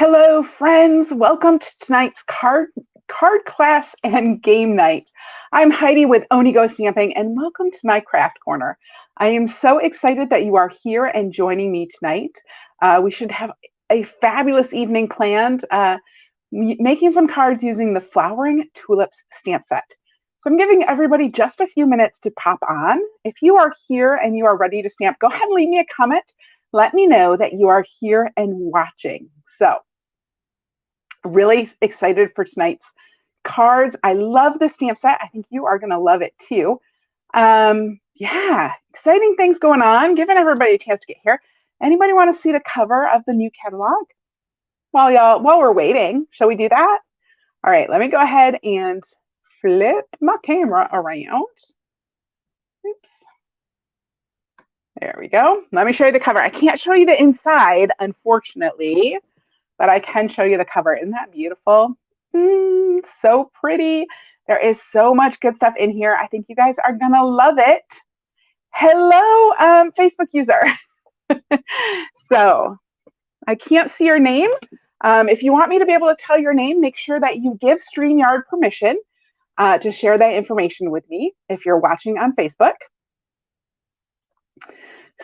Hello, friends. Welcome to tonight's card class and game night. I'm Heidi with Onigo Stamping, and welcome to my craft corner. I am so excited that you are here and joining me tonight. We should have a fabulous evening planned, making some cards using the Flowering Tulips stamp set. So I'm giving everybody just a few minutes to pop on. If you are here and you are ready to stamp, go ahead and leave me a comment. Let me know that you are here and watching. So, really excited for tonight's cards. I love the stamp set. I think you are going to love it too. Yeah, exciting things going on. Giving everybody a chance to get here. Anybody want to see the cover of the new catalog? While we're waiting, shall we do that? All right, let me go ahead and flip my camera around. Oops. There we go. Let me show you the cover. I can't show you the inside, unfortunately, but I can show you the cover. Isn't that beautiful? So pretty. There is so much good stuff in here. I think you guys are going to love it. Hello, Facebook user. So I can't see your name. If you want me to be able to tell your name, make sure that you give StreamYard permission to share that information with me if you're watching on Facebook.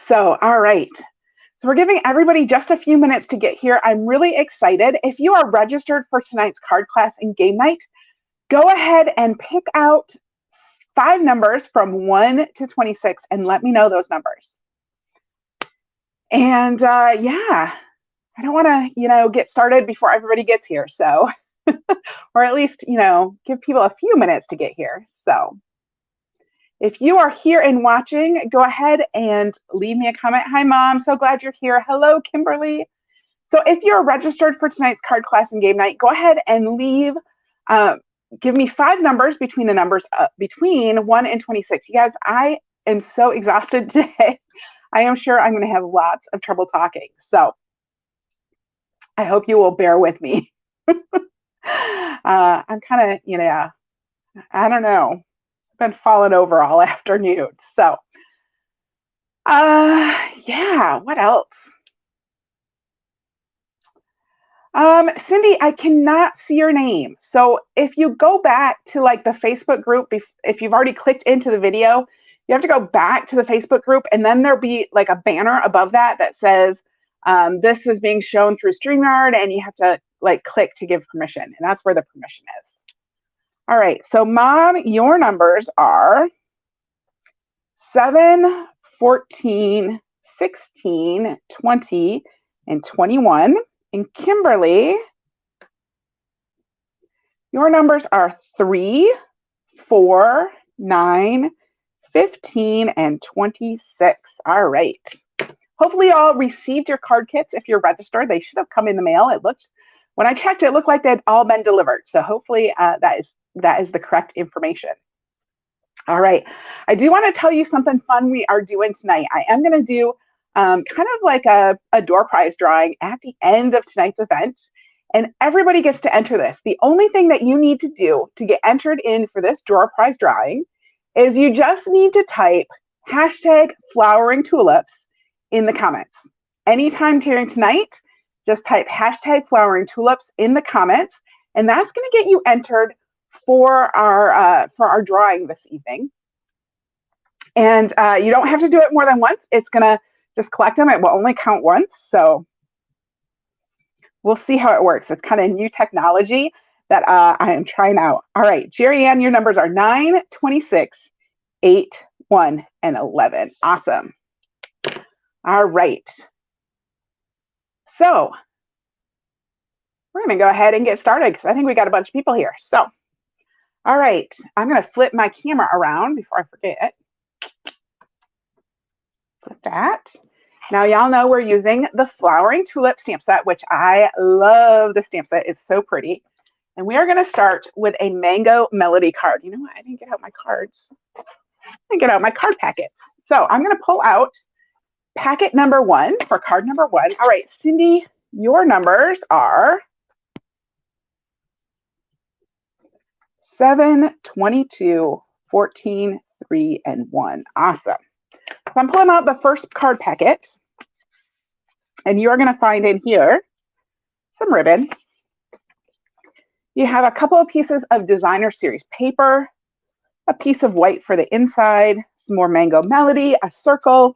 So, all right. So we're giving everybody just a few minutes to get here. I'm really excited. If you are registered for tonight's card class and game night, go ahead and pick out 5 numbers from 1 to 26 and let me know those numbers. And yeah, I don't want to, get started before everybody gets here. So, or at least, give people a few minutes to get here. So if you are here and watching, go ahead and leave me a comment. Hi, Mom. So glad you're here. Hello, Kimberly. So if you're registered for tonight's card class and game night, go ahead and give me 5 numbers between the numbers between 1 and 26. You guys, I am so exhausted today. I am sure I'm going to have lots of trouble talking. So I hope you will bear with me. I'm kind of, I don't know. Been falling over all afternoon. So, yeah, what else? Cindy, I cannot see your name. So if you go back to like the Facebook group, if you've already clicked into the video, you have to go back to the Facebook group and then there'll be like a banner above that says, this is being shown through StreamYard and you have to like click to give permission. And that's where the permission is. All right, so Mom, your numbers are 7, 14, 16, 20, and 21. And Kimberly, your numbers are 3, 4, 9, 15, and 26. All right. Hopefully you all received your card kits. If you're registered, they should have come in the mail. When I checked, it looked like they'd all been delivered. So hopefully that is the correct information. All right. I do want to tell you something fun we are doing tonight. I am going to do kind of like a door prize drawing at the end of tonight's event. And everybody gets to enter this. The only thing that you need to do to get entered in for this door prize drawing is you just need to type #Flowering Tulips in the comments. Anytime during tonight, just type #Flowering Tulips in the comments, and that's going to get you entered for our drawing this evening. And you don't have to do it more than once. It's going to just collect them. It will only count once. So we'll see how it works. It's kind of new technology that I am trying out. All right, Jerry Ann, your numbers are 9, 26, 8, 1, and 11. Awesome. All right. So we're going to go ahead and get started because I think we got a bunch of people here. So, all right, I'm going to flip my camera around before I forget. Flip that. Now, y'all know we're using the Flowering Tulip stamp set, which I love the stamp set. It's so pretty. And we are going to start with a Mango Melody card. You know what? I didn't get out my cards. I didn't get out my card packets. So I'm going to pull out packet number 1 for card number 1. All right, Cindy, your numbers are 7, 22, 14, 3, and 1. Awesome. So I'm pulling out the first card packet, and you are going to find in here some ribbon. You have a couple of pieces of designer series paper, a piece of white for the inside, some more Mango Melody, a circle,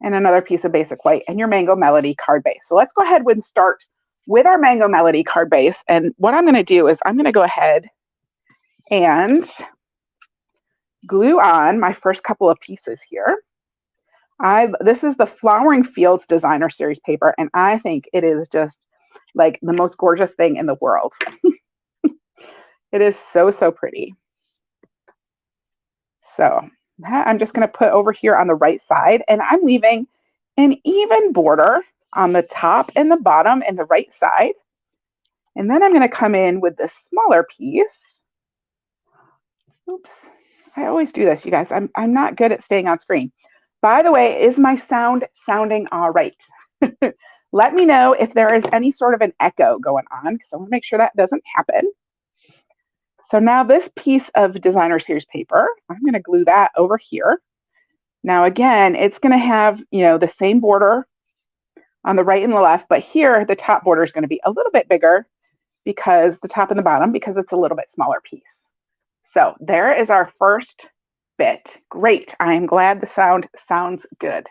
and another piece of basic white, and your Mango Melody card base. So let's go ahead and start with our Mango Melody card base. And what I'm going to do is I'm going to go ahead and glue on my first couple of pieces here. This is the Flowering Fields Designer Series paper, and I think it is just like the most gorgeous thing in the world. It is so, so pretty. So that I'm just going to put over here on the right side, and I'm leaving an even border on the top and the bottom and the right side. And then I'm going to come in with this smaller piece. Oops, I always do this, you guys. I'm not good at staying on screen. By the way, is my sound sounding all right? Let me know if there is any sort of an echo going on, because I want to make sure that doesn't happen. So now this piece of designer series paper, I'm going to glue that over here. Now again, it's going to have, you know, the same border on the right and the left, but here the top border is going to be a little bit bigger because the top and the bottom, because it's a little bit smaller piece. So there is our first bit. Great. I am glad the sound sounds good.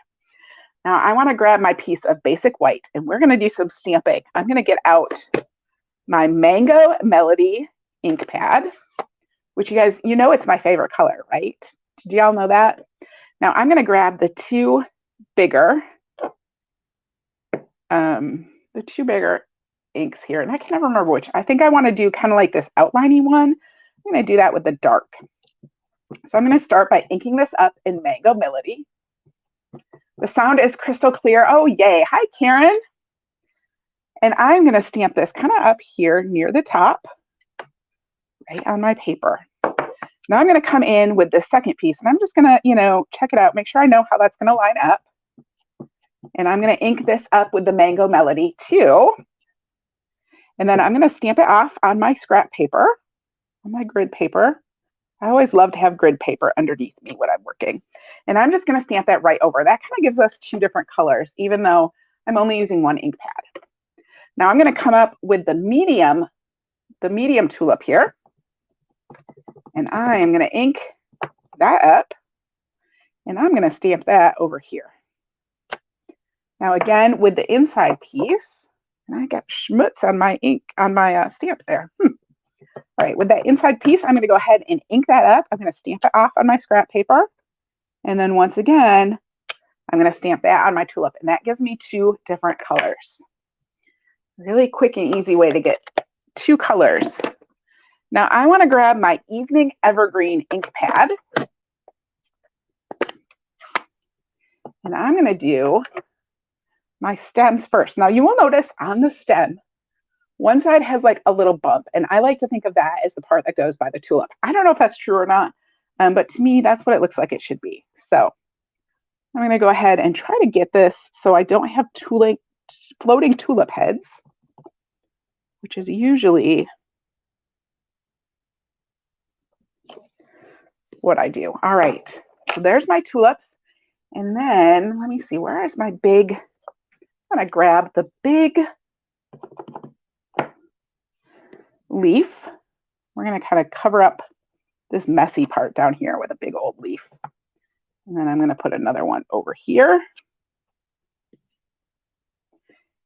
Now I want to grab my piece of basic white, and we're going to do some stamping. I'm going to get out my Mango Melody ink pad, which you guys, you know, it's my favorite color, right? Did y'all know that? Now I'm going to grab the two bigger inks here, and I can never remember which. I think I want to do kind of like this outliney one. I'm going to do that with the dark. So I'm going to start by inking this up in Mango Melody. The sound is crystal clear. Oh, yay. Hi, Karen. And I'm going to stamp this kind of up here near the top, right on my paper. Now I'm going to come in with the second piece, and I'm just going to, you know, check it out, make sure I know how that's going to line up. And I'm going to ink this up with the Mango Melody too. And then I'm going to stamp it off on my scrap paper, on my grid paper. I always love to have grid paper underneath me when I'm working. And I'm just going to stamp that right over. That kind of gives us two different colors, even though I'm only using one ink pad. Now I'm going to come up with the medium tulip here. And I am going to ink that up. And I'm going to stamp that over here. Now again, with the inside piece, and I got schmutz on my ink, on my stamp there. All right, with that inside piece, I'm going to go ahead and ink that up. I'm going to stamp it off on my scrap paper. And then once again, I'm going to stamp that on my tulip. And that gives me two different colors. Really quick and easy way to get two colors. Now I want to grab my Evening Evergreen ink pad. And I'm going to do my stems first. Now you will notice on the stem, one side has like a little bump, and I like to think of that as the part that goes by the tulip. I don't know if that's true or not, but to me, that's what it looks like it should be. So I'm going to go ahead and try to get this so I don't have floating tulip heads, which is usually what I do. All right, so there's my tulips. And then let me see, where is my big, I'm going to grab the big leaf. We're going to kind of cover up this messy part down here with a big old leaf. And then I'm going to put another one over here.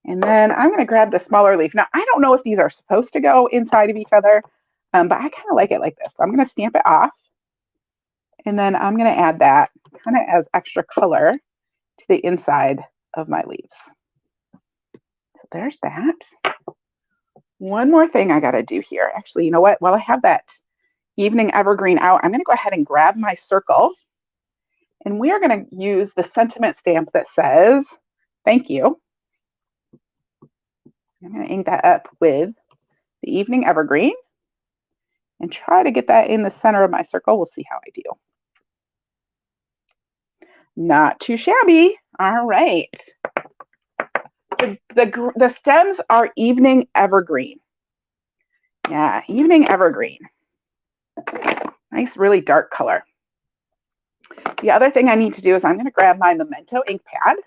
And then I'm going to grab the smaller leaf. Now, I don't know if these are supposed to go inside of each other, but I kind of like it like this. So I'm going to stamp it off. And then I'm going to add that kind of as extra color to the inside of my leaves. So there's that. One more thing I got to do here. Actually, you know what? While I have that Evening Evergreen out, I'm going to go ahead and grab my circle. And we are going to use the sentiment stamp that says, thank you. I'm going to ink that up with the Evening Evergreen and try to get that in the center of my circle. We'll see how I do. Not too shabby. All right. The stems are Evening Evergreen. Yeah, Evening Evergreen. Nice, really dark color. The other thing I need to do is I'm going to grab my Memento ink pad.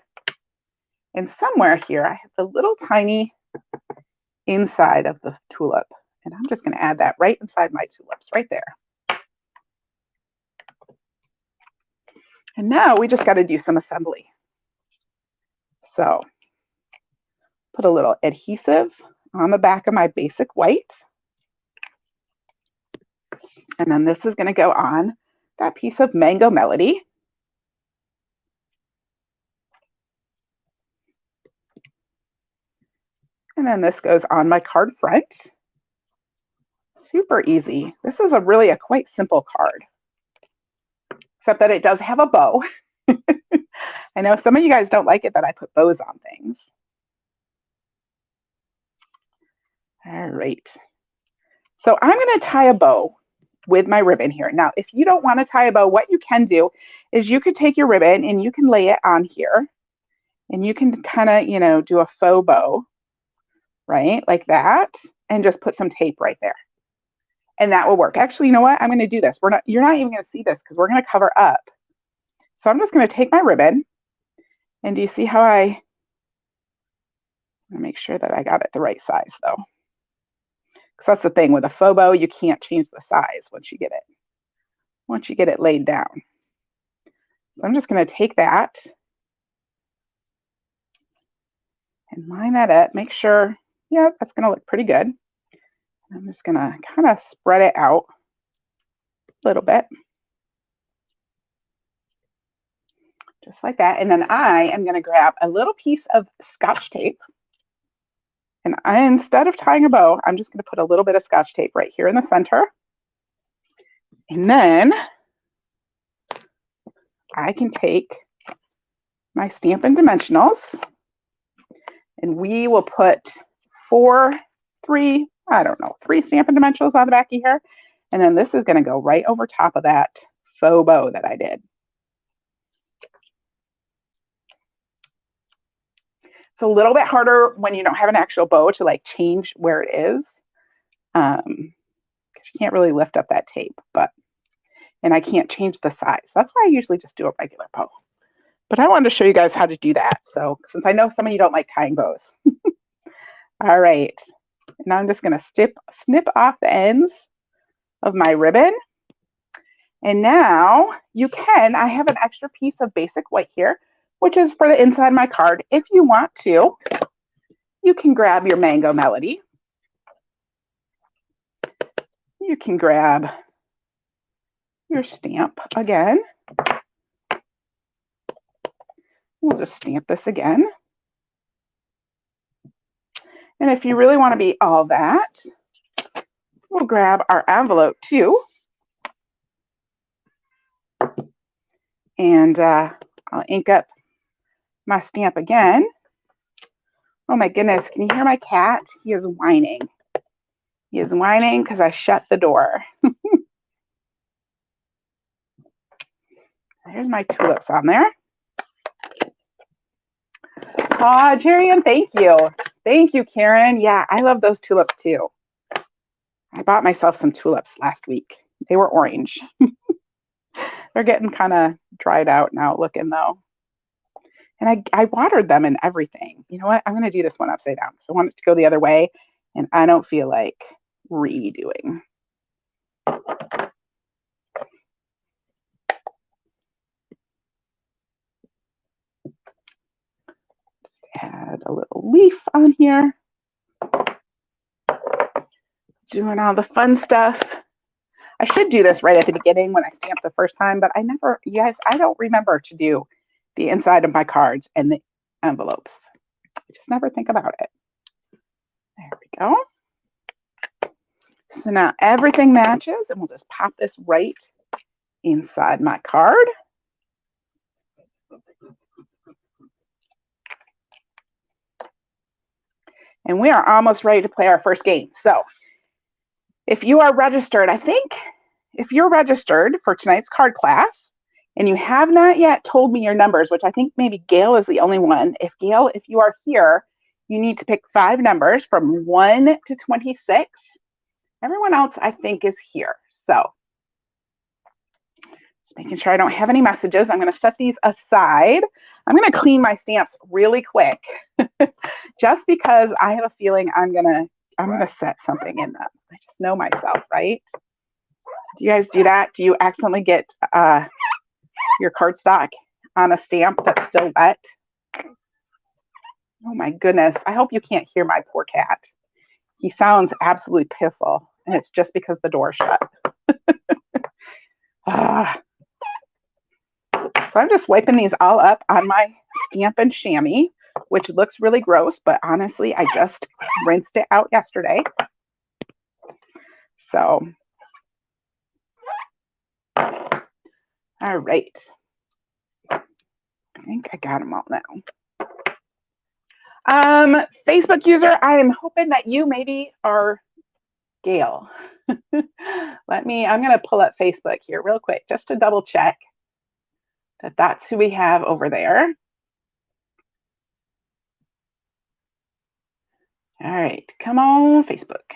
And somewhere here, I have the little tiny inside of the tulip. And I'm just going to add that right inside my tulips, right there. And now we just got to do some assembly. So put a little adhesive on the back of my basic white. And then this is going to go on that piece of Mango Melody. And then this goes on my card front. Super easy. This is really a quite simple card, except that it does have a bow. I know some of you guys don't like it that I put bows on things. All right. So I'm going to tie a bow with my ribbon here. Now, if you don't want to tie a bow, what you can do is you could take your ribbon and you can lay it on here, and you can kind of, you know, do a faux bow, right? Like that, and just put some tape right there. And that will work. Actually, you know what? I'm going to do this. You're not even going to see this because we're going to cover up. So I'm just going to take my ribbon, and do you see how I'm going to make sure that I got it the right size though? Because that's the thing with a faux bow, you can't change the size once you get it laid down. So I'm just going to take that and line that up. Make sure, yeah, that's going to look pretty good. I'm just going to kind of spread it out a little bit. Just like that. And then I am going to grab a little piece of Scotch tape. And instead of tying a bow, I'm just going to put a little bit of Scotch tape right here in the center. And then I can take my Stampin' Dimensionals, and we will put three Stampin' Dimensionals on the back of here. And then this is going to go right over top of that faux bow that I did. It's a little bit harder when you don't have an actual bow to like change where it is, because you can't really lift up that tape, and I can't change the size. That's why I usually just do a regular bow. But I wanted to show you guys how to do that. So since I know some of you don't like tying bows. All right. Now I'm just going to snip off the ends of my ribbon. And now I have an extra piece of basic white here, which is for the inside of my card. If you want to, you can grab your Mango Melody. You can grab your stamp again. We'll just stamp this again. And if you really want to be all that, we'll grab our envelope too. And I'll ink up my stamp again. Oh my goodness, can you hear my cat? He is whining. He is whining because I shut the door. There's my tulips on there. Aw, Jerian, thank you. Thank you, Karen. Yeah, I love those tulips too. I bought myself some tulips last week. They were orange. They're getting kind of dried out now looking though. And I watered them and everything. You know what? I'm going to do this one upside down. So I want it to go the other way, and I don't feel like redoing. Just add a little leaf on here. Doing all the fun stuff. I should do this right at the beginning when I stamp the first time, but I don't remember to do the inside of my cards and the envelopes. I just never think about it. There we go. So now everything matches, and we'll just pop this right inside my card. And we are almost ready to play our first game. So if you are registered, I think if you're registered for tonight's card class and you have not yet told me your numbers, which I think maybe Gail is the only one. If Gail, if you are here, you need to pick 5 numbers from 1 to 26. Everyone else, I think, is here. So just making sure I don't have any messages. I'm going to set these aside. I'm going to clean my stamps really quick just because I have a feeling I'm going to I'm going to set something in them. I just know myself, right? Do you guys do that? Do you accidentally get your cardstock on a stamp that's still wet? Oh my goodness. I hope you can't hear my poor cat. He sounds absolutely pitiful, and it's just because the door's shut. So I'm just wiping these all up on my Stampin' Chamois, which looks really gross, but honestly, I just rinsed it out yesterday. So, all right. I think I got them all now. Facebook user, I am hoping that you maybe are Gail. I'm going to pull up Facebook here real quick just to double check that that's who we have over there. All right, come on, Facebook.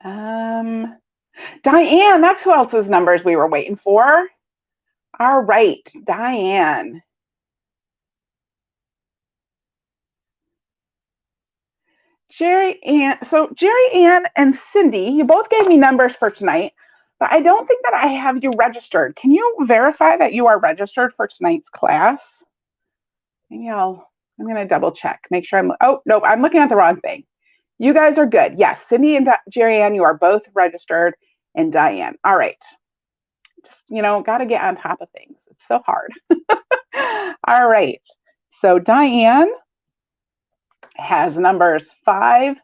Diane, that's who else's numbers we were waiting for. All right, Diane. Jerry Ann and Cindy, you both gave me numbers for tonight, but I don't think that I have you registered. Can you verify that you are registered for tonight's class? Maybe I'm going to double check, make sure oh, nope, I'm looking at the wrong thing. You guys are good. Yes, Cindy and Jerry Ann, you are both registered, and Diane. All right. Just, got to get on top of things. It's so hard. All right. So Diane has numbers 5,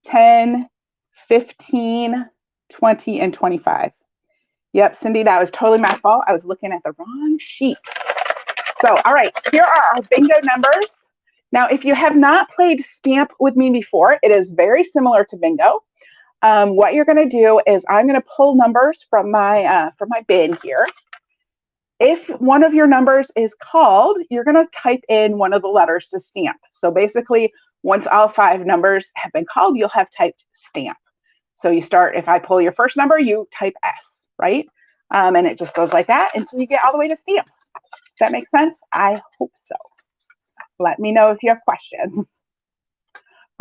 10, 15, 20, and 25. Yep, Cindy, that was totally my fault. I was looking at the wrong sheet. So, all right, here are our bingo numbers. Now, if you have not played Stamp with me before, it is very similar to bingo. What you're going to do is I'm going to pull numbers from my bin here. If one of your numbers is called, you're going to type in one of the letters to stamp. So basically, once all 5 numbers have been called, you'll have typed stamp. So you start, if I pull your first number, you type S, right? And it just goes like that until you get all the way to stamp. Does that make sense? I hope so. Let me know if you have questions.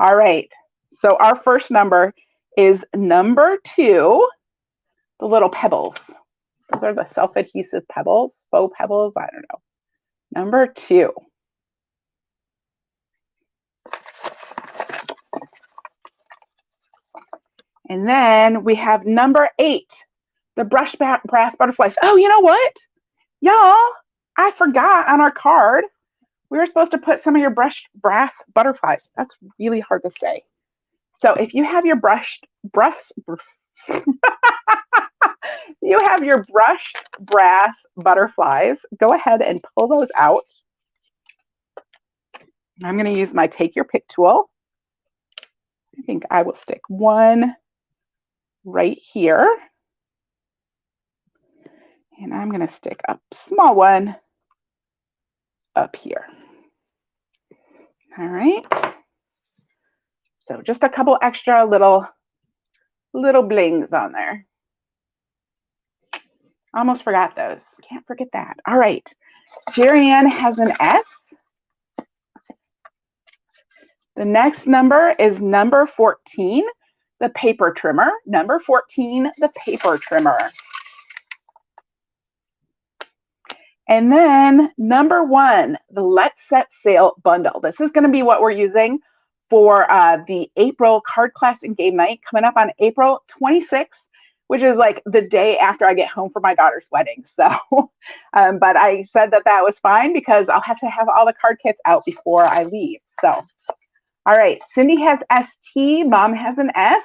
All right. So our first number is number 2, the little pebbles. Those are the self-adhesive pebbles, faux pebbles, I don't know. Number 2. And then we have number 8, the brushed brass butterflies. Oh, you know what? Y'all, I forgot on our card, we were supposed to put some of your brushed brass butterflies. That's really hard to say. So if you have your you have your brushed brass butterflies, go ahead and pull those out. I'm going to use my Take Your Pick tool. I think I will stick one right here. And I'm going to stick a small one up here. All right. So just a couple extra little blings on there. Almost forgot those. Can't forget that. All right. Jerry Ann has an S. The next number is number 14, the paper trimmer. Number 14, the paper trimmer. And then number 1, the Let's Set Sail bundle. This is going to be what we're using for the April card class and game night coming up on April 26th, which is like the day after I get home from my daughter's wedding. So, but I said that was fine because I'll have to have all the card kits out before I leave. So, all right, Cindy has ST, Mom has an S.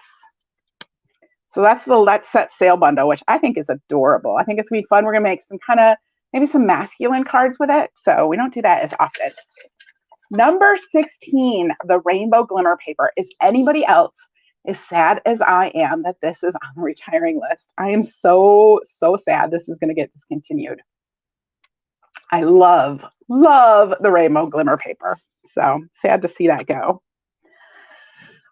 So that's the Let's Set Sail bundle, which I think is adorable. I think it's going to be fun. We're going to make some kind of, maybe some masculine cards with it. So we don't do that as often. Number 16, the rainbow glimmer paper. Is anybody else as sad as I am that this is on the retiring list? I am so sad this is going to get discontinued. I love the rainbow glimmer paper. So sad to see that go.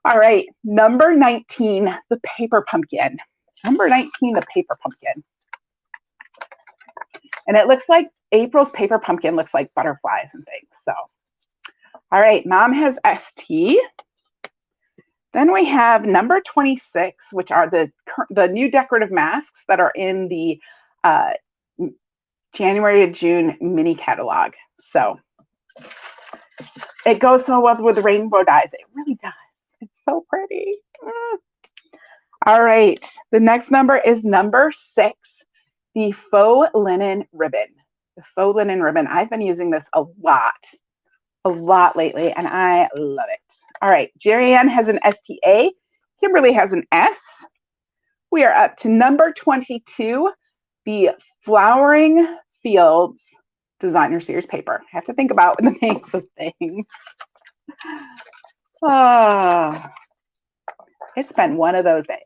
All right, number 19, the paper pumpkin. Number 19, the paper pumpkin. And it looks like April's paper pumpkin looks like butterflies and things. So, all right, Mom has ST. Then we have number 26, which are the new decorative masks that are in the January to June mini catalog. So it goes so well with the rainbow dyes. It really does. It's so pretty. All right. The next number is number 6, the faux linen ribbon. The faux linen ribbon. I've been using this a lot lately, and I love it. All right. Jerry Ann has an STA. Kimberly has an S. We are up to number 22, the Flowering Fields Designer Series paper. I have to think about the names of things. Oh, it's been one of those days.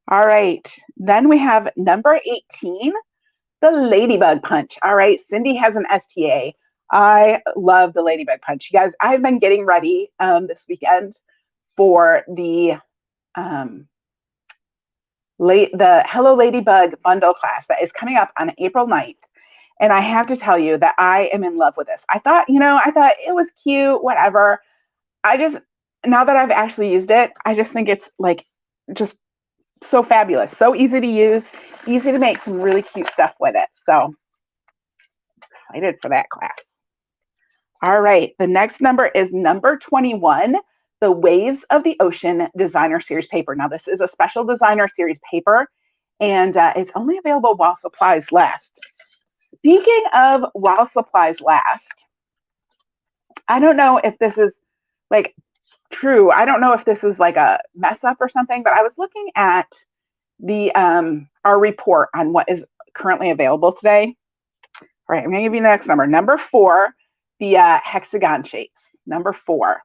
All right. Then we have number 18, the Ladybug Punch. All right. Cindy has an STA. I love the Ladybug Punch. You guys, I've been getting ready this weekend for the Hello Ladybug bundle class that is coming up on April 9th. And I have to tell you that I am in love with this. I thought it was cute, whatever. Now that I've actually used it, I just think it's like just so fabulous, so easy to use, easy to make some really cute stuff with it. So excited for that class. All right, the next number is number 21, the Waves of the Ocean Designer Series paper. Now this is a special Designer Series paper, and it's only available while supplies last. Speaking of while supplies last, I don't know if this is like true. I don't know if this is like a mess up or something, but I was looking at the our report on what is currently available today. All right, I'm going to give you the next number. Number 4, the hexagon shapes. Number 4.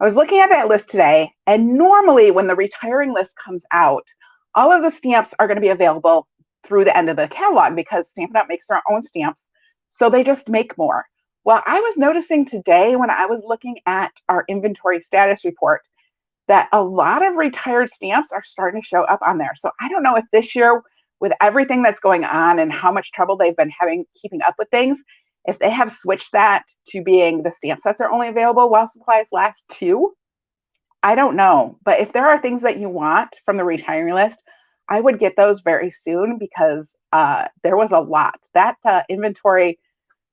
I was looking at that list today, and normally when the retiring list comes out, all of the stamps are going to be available through the end of the catalog because Stampin' Up makes their own stamps, so they just make more. Well, I was noticing today when I was looking at our inventory status report that a lot of retired stamps are starting to show up on there. So I don't know if this year, with everything that's going on and how much trouble they've been having keeping up with things, if they have switched that to being the stamp sets are only available while supplies last too. I don't know. But if there are things that you want from the retiring list, I would get those very soon because there was a lot. That inventory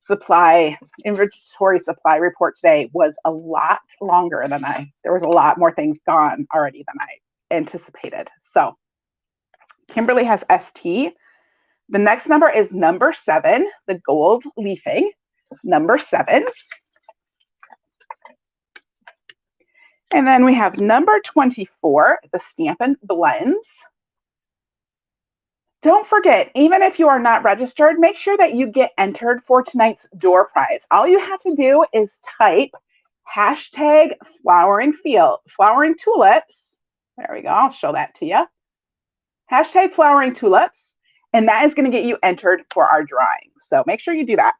supply report today was a lot longer than there was a lot more things gone already than I anticipated. So Kimberly has ST. The next number is number 7, the gold leafing, number 7. And then we have number 24, the Stampin' Blends. Don't forget, even if you are not registered, make sure that you get entered for tonight's door prize. All you have to do is type hashtag Flowering Tulips. There we go. I'll show that to you. Hashtag Flowering Tulips. And that is going to get you entered for our drawing. So make sure you do that.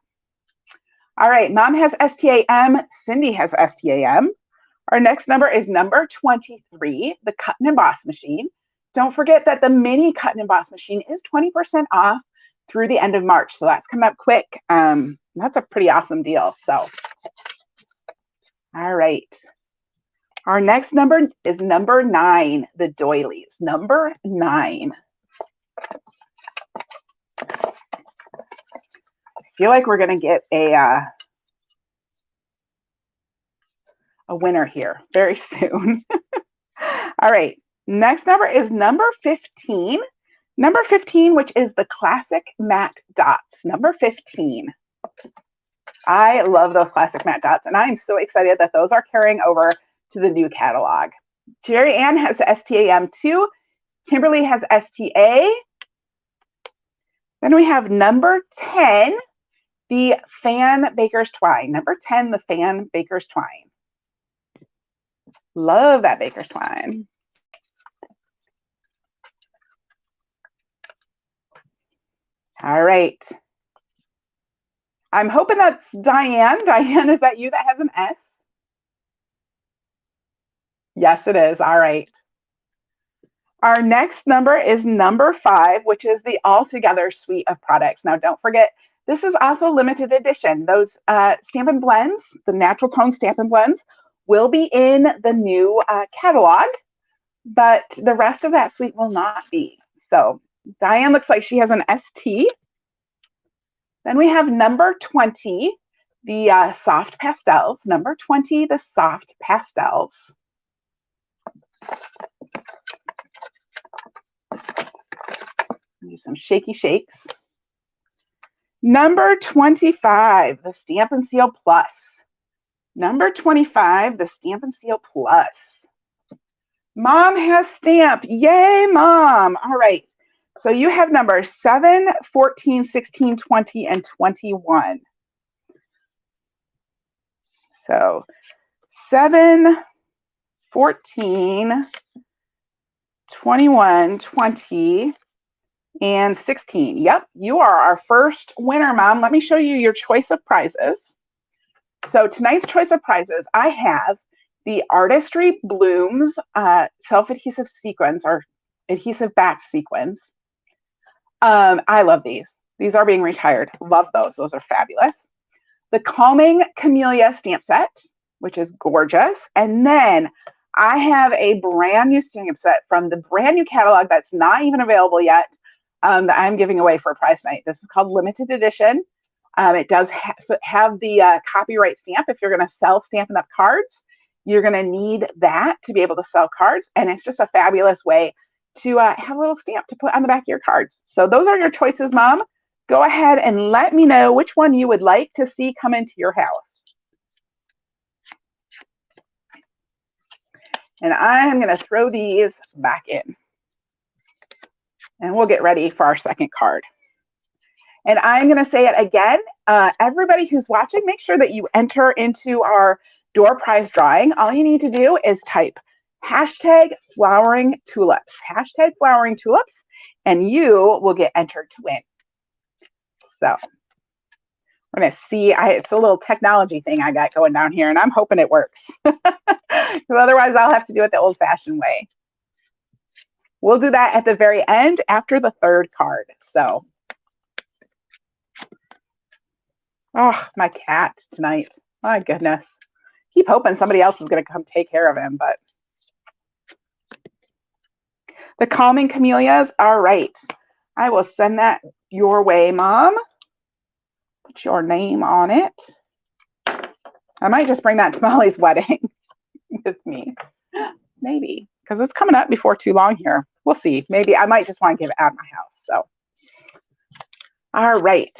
All right. Mom has STAM. Cindy has STAM. Our next number is number 23, the Cut and Emboss machine. Don't forget that the mini Cut and Emboss machine is 20% off through the end of March. So that's coming up quick. That's a pretty awesome deal. So, all right. Our next number is number 9, the doilies. Number 9. I feel like we're going to get a winner here very soon. All right. Next number is number 15. Number 15, which is the classic matte dots. Number 15. I love those classic matte dots, and I'm so excited that those are carrying over to the new catalog. Jerry Ann has STAM too. Kimberly has STA. Then we have number 10, the Fan Baker's Twine. Number 10, the Fan Baker's Twine. Love that Baker's Twine. All right. I'm hoping that's Diane. Diane, is that you that has an S? Yes, it is. All right. Our next number is number 5, which is the Altogether suite of products. Now, don't forget, this is also limited edition. Those Stampin' Blends, the natural tone Stampin' Blends, will be in the new catalog, but the rest of that suite will not be. So Diane looks like she has an ST. Then we have number 20, the soft pastels. Number 20, the soft pastels. Do some shaky shakes. Number 25, the Stampin' Seal Plus. Number 25, the Stampin' Seal Plus. Mom has stamp. Yay, Mom. All right. So you have numbers 7, 14, 16, 20, and 21. So 7, 14, 21, 20, and 16. Yep, you are our first winner, Mom. Let me show you your choice of prizes. So tonight's choice of prizes, I have the Artistry Blooms self-adhesive sequins or adhesive back sequins. I love these. These are being retired. Love those. Those are fabulous. The Calming Camellia stamp set, which is gorgeous. And then I have a brand new stamp set from the brand new catalog that's not even available yet that I'm giving away for a prize night. This is called Limited Edition. It does have the copyright stamp. If you're going to sell Stampin' Up! Cards, you're going to need that to be able to sell cards. And it's just a fabulous way to have a little stamp to put on the back of your cards. So those are your choices, Mom. Go ahead and let me know which one you would like to see come into your house. And I'm going to throw these back in. And we'll get ready for our second card. And I'm going to say it again. Everybody who's watching, make sure that you enter into our door prize drawing. All you need to do is type #Flowering Tulips, #Flowering Tulips, and you will get entered to win. So we're going to see. It's a little technology thing I got going down here, and I'm hoping it works. Because otherwise, I'll have to do it the old-fashioned way. We'll do that at the very end after the third card. So, oh, my cat tonight. My goodness. Keep hoping somebody else is going to come take care of him, but the Calming Camellias. All right. I will send that your way, Mom. Put your name on it. I might just bring that to Molly's wedding with me. Maybe, because it's coming up before too long here. We'll see. Maybe I might just want to give it out of my house. So, all right.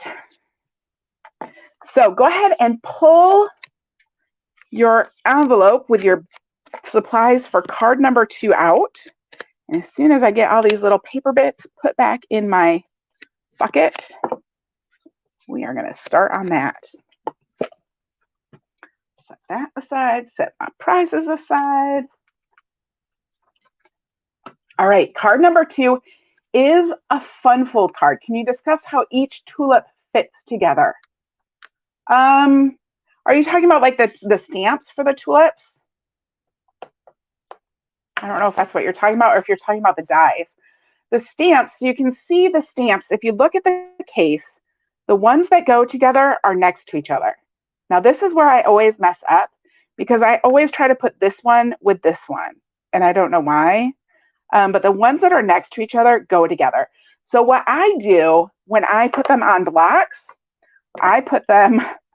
So go ahead and pull your envelope with your supplies for card number 2 out. And as soon as I get all these little paper bits put back in my bucket, we are going to start on that. Set that aside, set my prizes aside. All right, card number 2 is a fun fold card. Can you discuss how each tulip fits together? Are you talking about like the stamps for the tulips? I don't know if that's what you're talking about or if you're talking about the dies. The stamps, you can see the stamps. If you look at the case, the ones that go together are next to each other. Now, this is where I always mess up because I always try to put this one with this one, and I don't know why. But the ones that are next to each other go together. So what I do when I put them on blocks, I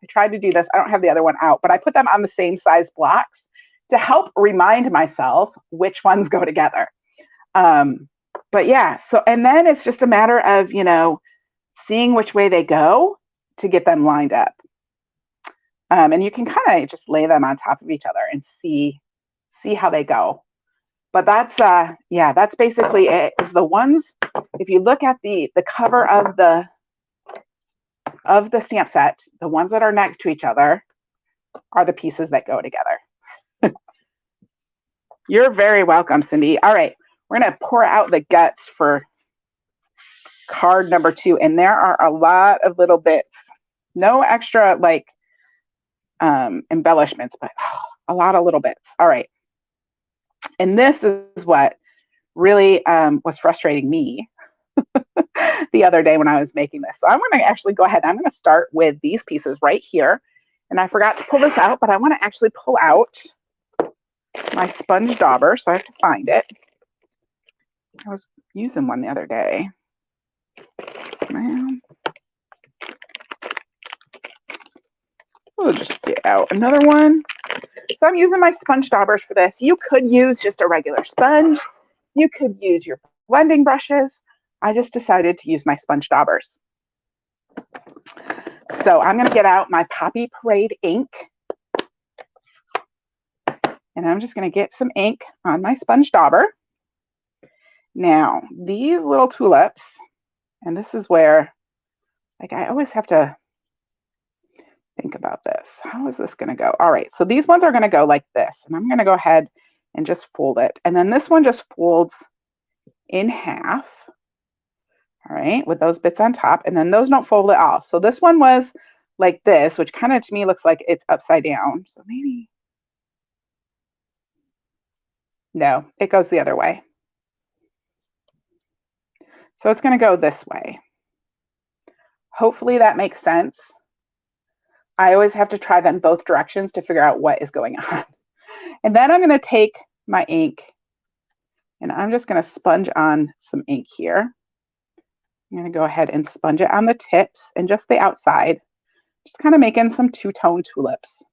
tried to do this. I don't have the other one out, but I put them on the same size blocks to help remind myself which ones go together. But yeah, so, and then it's just a matter of, seeing which way they go to get them lined up. And you can kind of just lay them on top of each other and see how they go. But that's, that's basically it. Is the ones, if you look at the cover of the stamp set, the ones that are next to each other are the pieces that go together. You're very welcome, Cindy. All right, we're going to pour out the guts for card number 2, and there are a lot of little bits. No extra embellishments, but a lot of little bits. All right. And this is what really was frustrating me the other day when I was making this. So I'm going to actually go ahead. I'm going to start with these pieces right here. And I forgot to pull this out, but I want to actually pull out my sponge dauber, so I have to find it. I was using one the other day. We'll just get out another one. So I'm using my sponge daubers for this. You could use just a regular sponge. You could use your blending brushes. I just decided to use my sponge daubers. So I'm going to get out my Poppy Parade ink. And I'm just going to get some ink on my sponge dauber. Now, these little tulips, and this is where, like, I always have to think about this. How is this going to go? All right, so these ones are going to go like this, and I'm going to go ahead and just fold it. And then this one just folds in half, all right, with those bits on top, and then those don't fold at all. So this one was like this, which kind of to me looks like it's upside down. So maybe, no, it goes the other way. So it's going to go this way. Hopefully that makes sense. I always have to try them both directions to figure out what is going on. And then I'm going to take my ink and I'm just going to sponge on some ink here. I'm going to go ahead and sponge it on the tips and just the outside, just kind of making some two-tone tulips.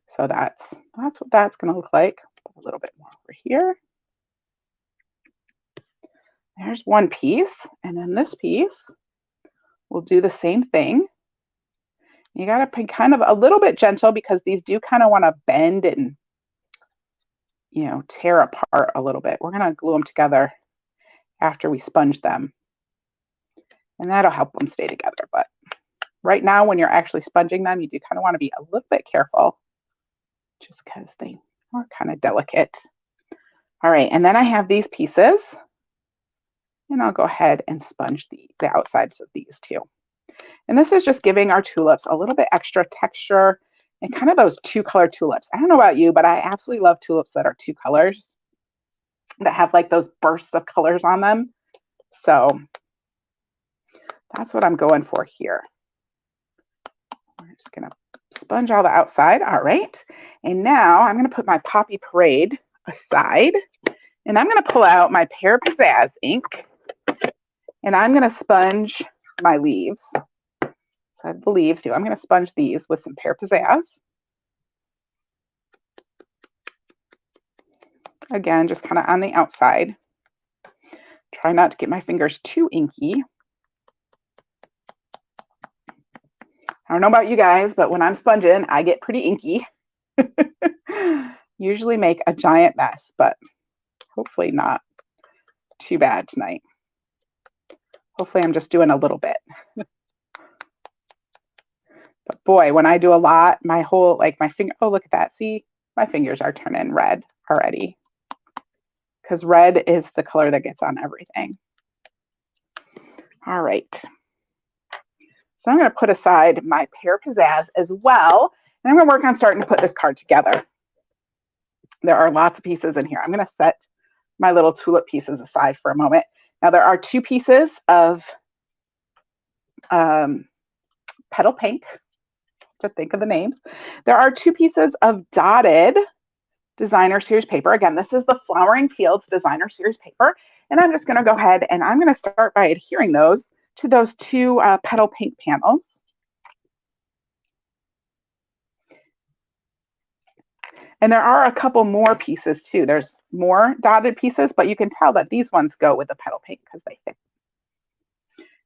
So that's what that's going to look like. Put a little bit more over here. There's one piece, and then this piece will do the same thing. You got to be kind of a little bit gentle because these do kind of want to bend and, you know, tear apart a little bit. We're going to glue them together after we sponge them, and that'll help them stay together. But right now, when you're actually sponging them, you do kind of want to be a little bit careful just because they are kind of delicate. All right, and then I have these pieces, and I'll go ahead and sponge the outsides of these too. And this is just giving our tulips a little bit extra texture and kind of those two-color tulips. I don't know about you, but I absolutely love tulips that are two colors, that have like those bursts of colors on them. So that's what I'm going for here. I'm just going to sponge all the outside. All right. And now I'm going to put my Poppy Parade aside, and I'm going to pull out my Pear Pizzazz ink, and I'm going to sponge my leaves. So I have the leaves too. I'm going to sponge these with some Pear Pizzazz. Again, just kind of on the outside. Try not to get my fingers too inky. I don't know about you guys, but when I'm sponging, I get pretty inky. Usually make a giant mess, but hopefully not too bad tonight. Hopefully I'm just doing a little bit. But boy, when I do a lot, my whole, like my finger, oh, look at that. See, my fingers are turning red already, because red is the color that gets on everything. All right. So I'm going to put aside my Pear Pizzazz as well, and I'm going to work on starting to put this card together. There are lots of pieces in here. I'm going to set my little tulip pieces aside for a moment. Now there are two pieces of petal pink, to think of the names. There are two pieces of dotted designer series paper. Again, this is the Flowering Fields designer series paper, and I'm just going to go ahead and I'm going to start by adhering those to those two petal pink panels. And there are a couple more pieces too. There's more dotted pieces, but you can tell that these ones go with the petal pink because they fit.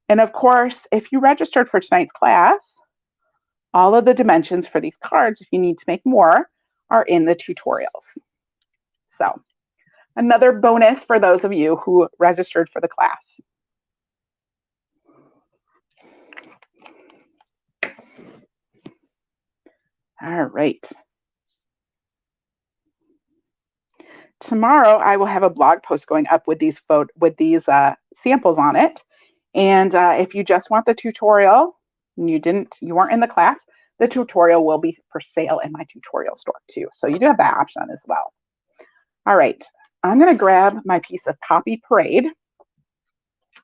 And of course, if you registered for tonight's class, all of the dimensions for these cards, if you need to make more, are in the tutorials. So another bonus for those of you who registered for the class. All right. Tomorrow, I will have a blog post going up with these samples on it. And if you just want the tutorial and you weren't in the class, the tutorial will be for sale in my tutorial store too. So you do have that option as well. All right, I'm going to grab my piece of Poppy Parade.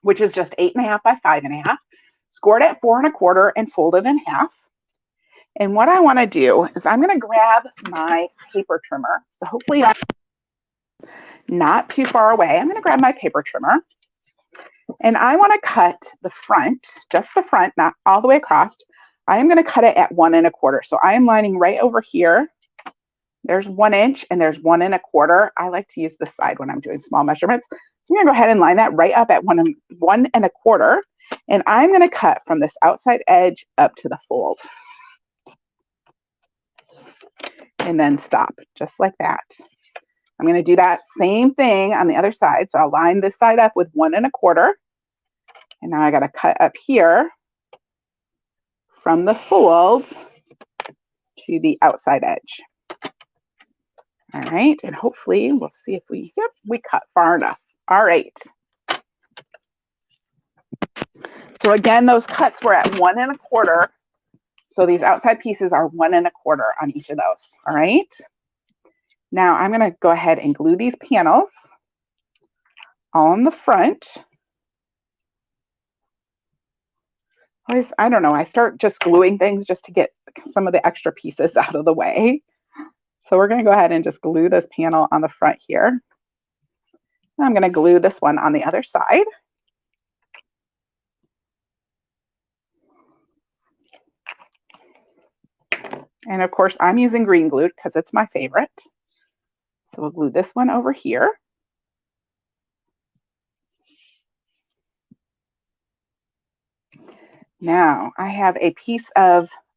which is just 8.5 by 5.5, scored at 4 1/4 and folded in half. And what I want to do is I'm going to grab my paper trimmer. So hopefully I'm not too far away. I'm going to grab my paper trimmer and I want to cut the front, just the front, not all the way across. I am going to cut it at 1 1/4. So I am lining right over here. There's 1 inch and there's 1 1/4. I like to use this side when I'm doing small measurements. So I'm going to go ahead and line that right up at 1 1/4. And I'm going to cut from this outside edge up to the fold. And then stop, just like that. I'm going to do that same thing on the other side. So I'll line this side up with 1 1/4. And now I got to cut up here from the fold to the outside edge. All right, and hopefully we'll see if we cut far enough. All right. So again, those cuts were at 1 1/4. So these outside pieces are 1 1/4 on each of those. All right. Now I'm going to go ahead and glue these panels on the front. I don't know, I start just gluing things just to get some of the extra pieces out of the way. So we're going to go ahead and just glue this panel on the front here. I'm going to glue this one on the other side. And of course, I'm using green glue because it's my favorite. So we'll glue this one over here. Now I have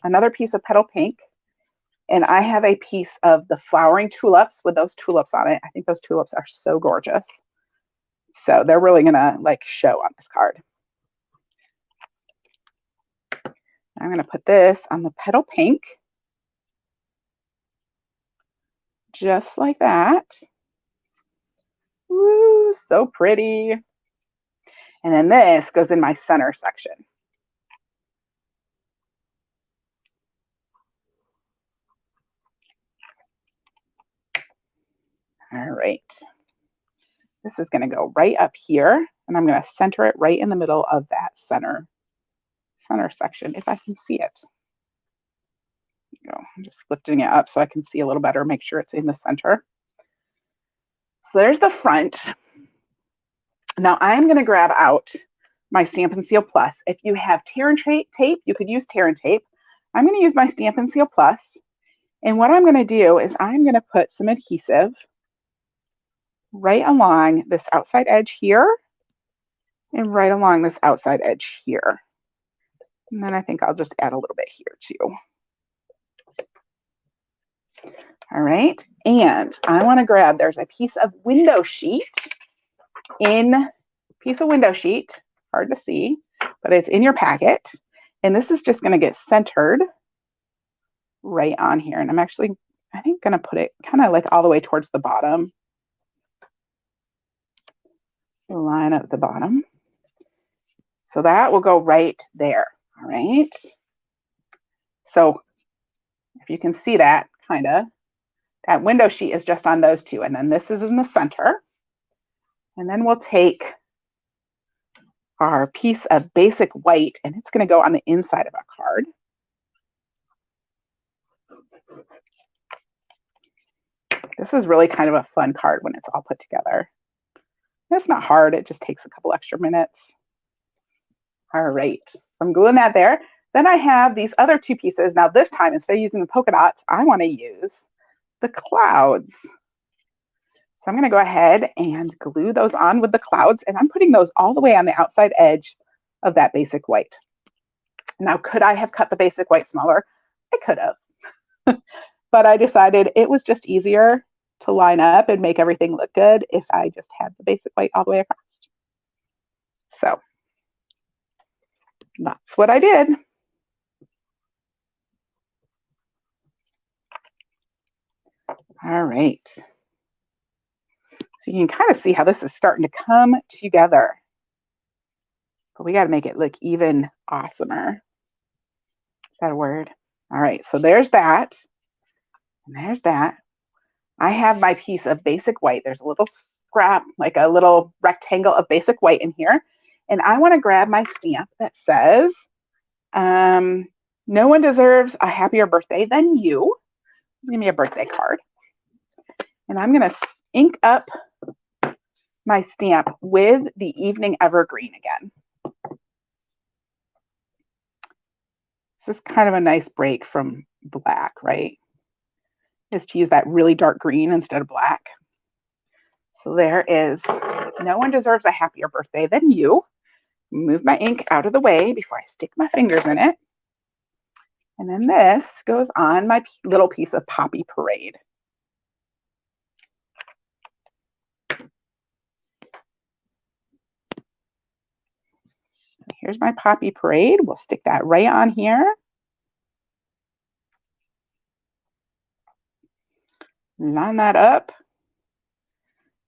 another piece of petal pink, and I have a piece of the Flowering Tulips with those tulips on it. I think those tulips are so gorgeous. So they're really gonna like show on this card. I'm gonna put this on the petal pink, just like that. Woo, so pretty. And then this goes in my center section. All right. This is going to go right up here, and I'm going to center it right in the middle of that center section, if I can see it. There you go. I'm just lifting it up so I can see a little better, make sure it's in the center. So there's the front. Now I'm going to grab out my Stampin' Seal Plus. If you have tear and tape, you could use tear and tape. I'm going to use my Stampin' Seal Plus. And what I'm going to do is I'm going to put some adhesive right along this outside edge here and right along this outside edge here. And then I think I'll just add a little bit here too. All right, and I want to grab, there's a piece of window sheet hard to see, but it's in your packet. And this is just going to get centered right on here. And I'm actually, I think, going to put it kind of like all the way towards the bottom. Line up the bottom. So that will go right there. All right. So if you can see that, kind of, that window sheet is just on those two. And then this is in the center. And then we'll take our piece of basic white, and it's going to go on the inside of our card. This is really kind of a fun card when it's all put together. It's not hard, it just takes a couple extra minutes. All right, so I'm gluing that there. Then I have these other two pieces. Now this time, instead of using the polka dots, I want to use the clouds. So I'm going to go ahead and glue those on with the clouds, and I'm putting those all the way on the outside edge of that basic white. Now, could I have cut the basic white smaller? I could have, but I decided it was just easier to line up and make everything look good if I just had the basic white all the way across. So that's what I did. All right. So you can kind of see how this is starting to come together. But we got to make it look even awesomer. Is that a word? All right, so there's that. And there's that. I have my piece of basic white. There's a little scrap, like a little rectangle of basic white in here. And I want to grab my stamp that says, no one deserves a happier birthday than you. Just give me a birthday card. And I'm going to ink up my stamp with the Evening Evergreen again. This is kind of a nice break from black, right? Is to use that really dark green instead of black. So there is, no one deserves a happier birthday than you. Move my ink out of the way before I stick my fingers in it. And then this goes on my little piece of Poppy Parade. Here's my Poppy Parade. We'll stick that right on here. Line that up.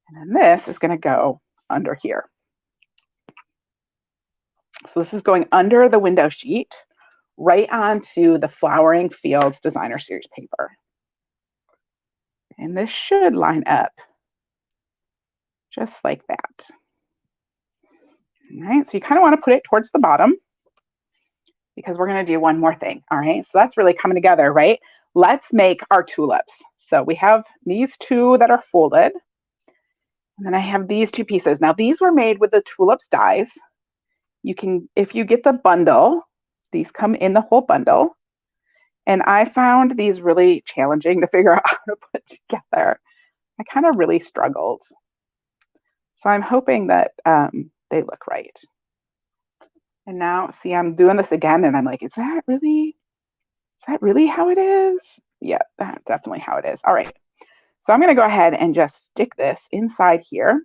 And then this is going to go under here. So this is going under the window sheet, right onto the Flowering Fields Designer Series paper. And this should line up just like that. All right, so you kind of want to put it towards the bottom because we're going to do one more thing. All right, so that's really coming together, right? Let's make our tulips. So we have these two that are folded. And then I have these two pieces. Now these were made with the tulips dies. You can, if you get the bundle, these come in the whole bundle. And I found these really challenging to figure out how to put together. I kind of really struggled. So I'm hoping that they look right. And now, see, I'm doing this again and I'm like, is that really how it is? Yeah, that's definitely how it is. All right. So I'm going to go ahead and just stick this inside here.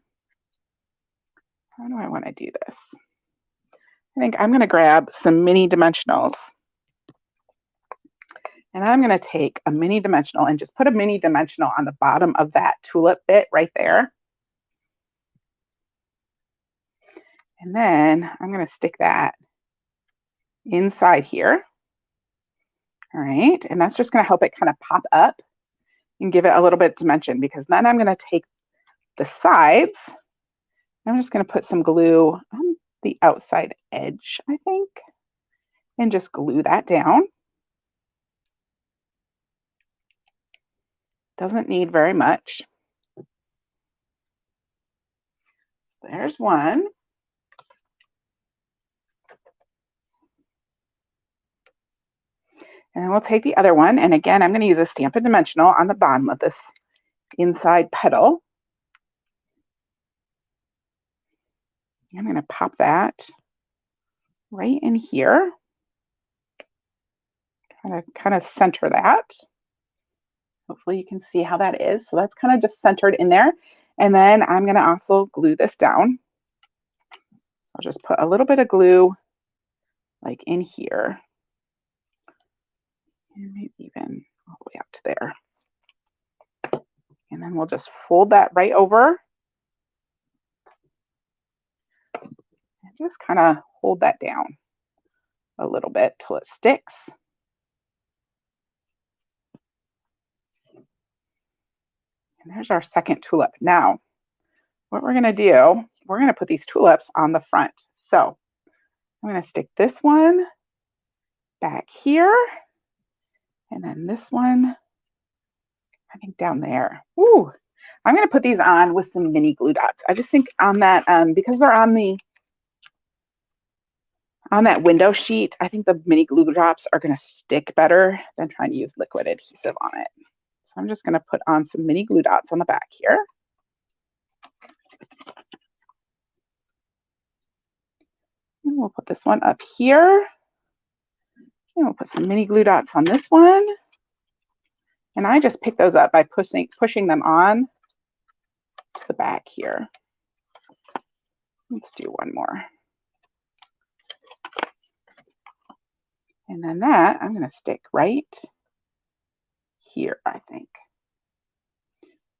How do I want to do this? I think I'm going to grab some mini dimensionals. And I'm going to take a mini dimensional and just put a mini dimensional on the bottom of that tulip bit right there. And then I'm going to stick that inside here. All right. And that's just going to help it kind of pop up and give it a little bit of dimension, because then I'm going to take the sides. I'm just going to put some glue on the outside edge, I think, and just glue that down. Doesn't need very much. So there's one. And we'll take the other one. And again, I'm going to use a Stampin' Dimensional on the bottom of this inside petal. I'm going to pop that right in here. Kind of center that. Hopefully you can see how that is. So that's kind of just centered in there. And then I'm going to also glue this down. So I'll just put a little bit of glue like in here. And maybe even all the way up to there. And then we'll just fold that right over. And just kind of hold that down a little bit till it sticks. And there's our second tulip. Now, what we're going to do, we're going to put these tulips on the front. So I'm going to stick this one back here. And then this one, I think down there. Ooh, I'm going to put these on with some mini glue dots. I just think on that, because they're on that window sheet, I think the mini glue dots are going to stick better than trying to use liquid adhesive on it. So I'm just going to put on some mini glue dots on the back here. And we'll put this one up here. And we'll put some mini glue dots on this one. And I just pick those up by pushing them on to the back here. Let's do one more. And then that I'm going to stick right here, I think.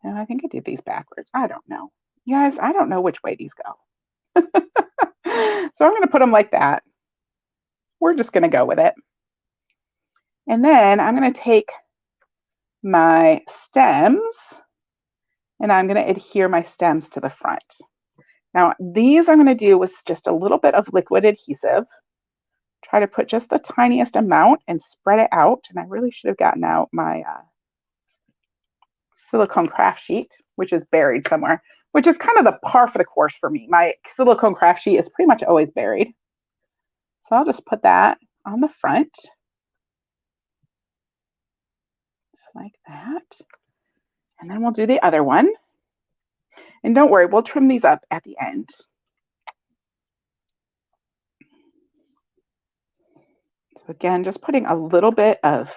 And I think I did these backwards. I don't know. You guys, I don't know which way these go. So I'm going to put them like that. We're just going to go with it. And then I'm going to take my stems and I'm going to adhere my stems to the front. Now, these I'm going to do with just a little bit of liquid adhesive. Try to put just the tiniest amount and spread it out. And I really should have gotten out my silicone craft sheet, which is buried somewhere, which is kind of the par for the course for me. My silicone craft sheet is pretty much always buried. So I'll just put that on the front. Just like that. And then we'll do the other one. And don't worry, we'll trim these up at the end. So again, just putting a little bit of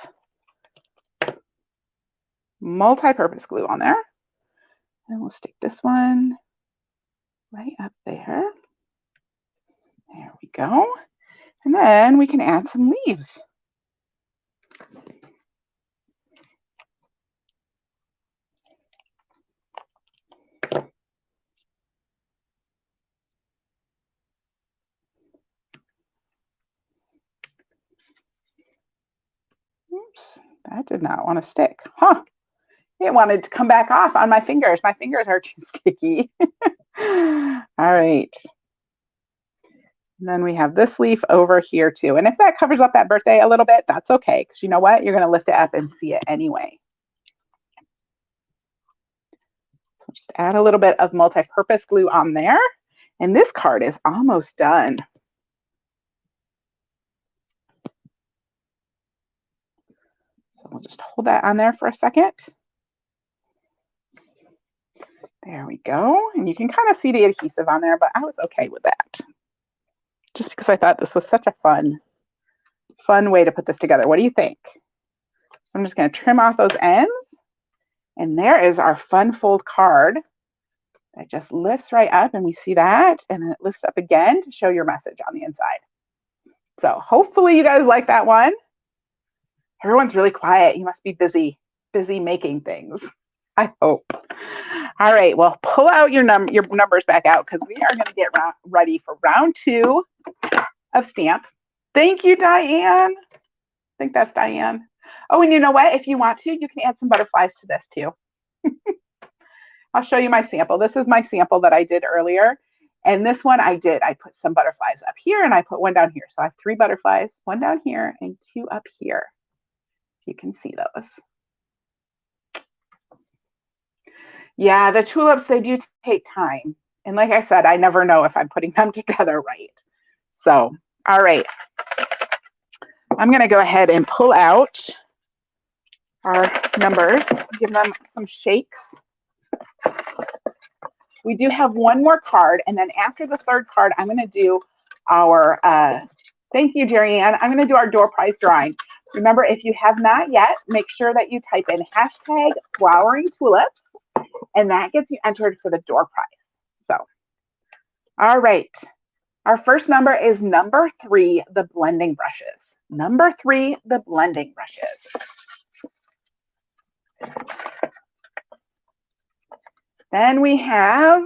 multi-purpose glue on there. And we'll stick this one right up there. There we go. And then we can add some leaves. Oops, that did not want to stick. Huh. It wanted to come back off on my fingers. My fingers are too sticky. All right. And then we have this leaf over here too. And if that covers up that birthday a little bit, that's okay. Because you know what? You're going to lift it up and see it anyway. So just add a little bit of multi-purpose glue on there. And this card is almost done. So we'll just hold that on there for a second. There we go. And you can kind of see the adhesive on there, but I was okay with that. Just because I thought this was such a fun way to put this together. What do you think? So I'm just going to trim off those ends. And there is our fun fold card that just lifts right up, and we see that, and then it lifts up again to show your message on the inside. So hopefully you guys like that one. Everyone's really quiet. You must be busy making things. I hope. All right, well, pull out your numbers back out because we are going to get ready for round 2 of stamp. Thank you, Diane. I think that's Diane. Oh, and you know what? If you want to, you can add some butterflies to this too. I'll show you my sample. This is my sample that I did earlier. And this one I put some butterflies up here and I put one down here. So I have 3 butterflies, 1 down here and 2 up here. You can see those. Yeah, the tulips, they do take time. And like I said, I never know if I'm putting them together right. So, all right. I'm going to go ahead and pull out our numbers, give them some shakes. We do have one more card, and then after the 3rd card, I'm going to do our, thank you, Jerry Ann. I'm going to do our door prize drawing. Remember, if you have not yet, make sure that you type in hashtag Flowering Tulips, and that gets you entered for the door prize. So, all right. Our first number is number 3, the blending brushes. Number 3, the blending brushes. Then we have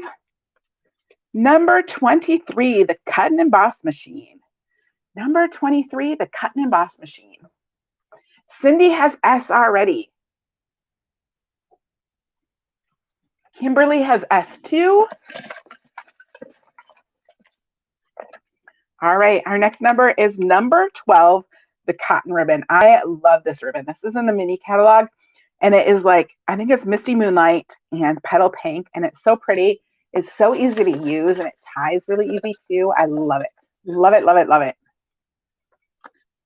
number 23, the cut and emboss machine. Number 23, the cut and emboss machine. Cindy has S already. Kimberly has S2. All right, our next number is number 12, the cotton ribbon. I love this ribbon. This is in the mini catalog, and it is like, I think it's Misty Moonlight and Petal Pink, and it's so pretty. It's so easy to use, and it ties really easy too. I love it. Love it, love it, love it.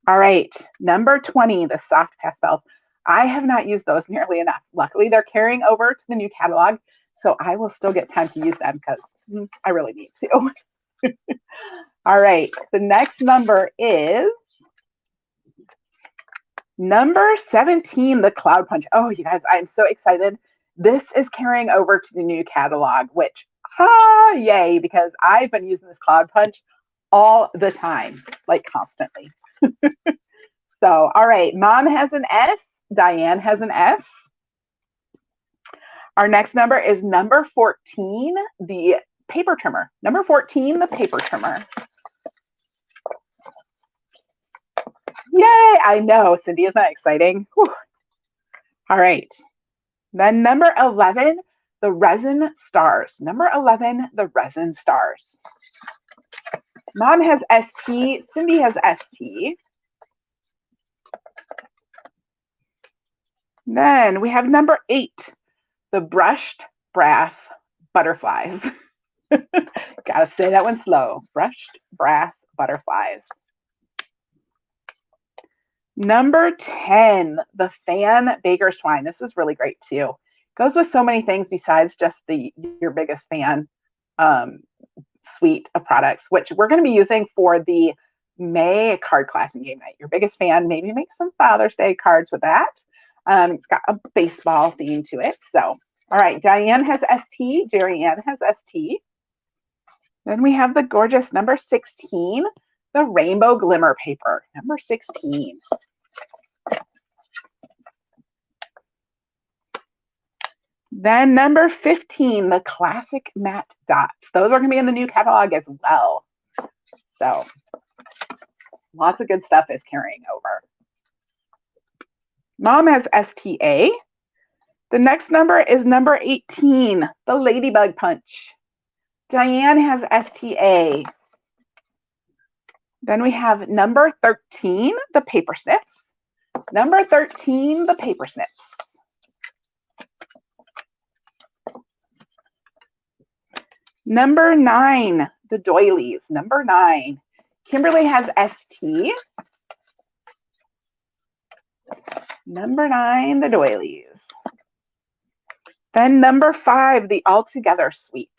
All right, number 20, the soft pastels. I have not used those nearly enough. Luckily, they're carrying over to the new catalog, so I will still get time to use them because I really need to. All right, the next number is number 17, the Cloud Punch. Oh, you guys, I'm so excited. This is carrying over to the new catalog, which, yay, because I've been using this Cloud Punch all the time, like constantly. So, all right, Mom has an S, Diane has an S. Our next number is number 14, the paper trimmer. Number 14, the paper trimmer. Yay, I know, Cindy, isn't that exciting? Whew. All right, then number 11, the Resin Stars. Number 11, the Resin Stars. Mom has ST, Cindy has ST. Then we have number 8, the Brushed Brass Butterflies. Gotta say that one slow. Brushed Brass Butterflies. Number 10, the Fan Baker's Twine. This is really great too. Goes with so many things besides just the Your Biggest Fan suite of products, which we're going to be using for the May card class and game night. Your Biggest Fan, maybe make some Father's Day cards with that. It's got a baseball theme to it. So, all right, Diane has ST, Jerry Ann has ST. Then we have the gorgeous number 16, the Rainbow Glimmer paper, number 16. Then number 15, the Classic Matte Dots. Those are going to be in the new catalog as well. So lots of good stuff is carrying over. Mom has STA. The next number is number 18, the Ladybug Punch. Diane has STA. Then we have number 13, the Paper Snips. Number 13, the Paper Snips. Number 9, the Doilies. Number 9. Kimberly has ST. Number 9, the Doilies. Then number 5, the Altogether Suite.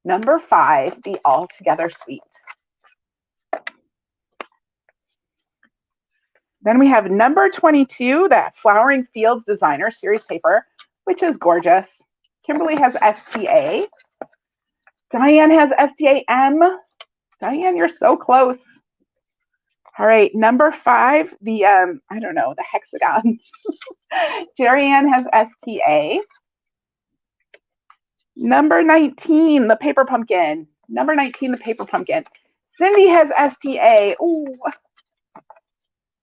Number 5, the Altogether Suite. Then we have number 22, that Flowering Fields Designer Series paper, which is gorgeous. Kimberly has STA. Diane has STAM. Diane, you're so close. All right, number 5, the, I don't know, the hexagons. Jerry Ann has STA. Number 19, the Paper Pumpkin. Number 19, the Paper Pumpkin. Cindy has STA. Ooh,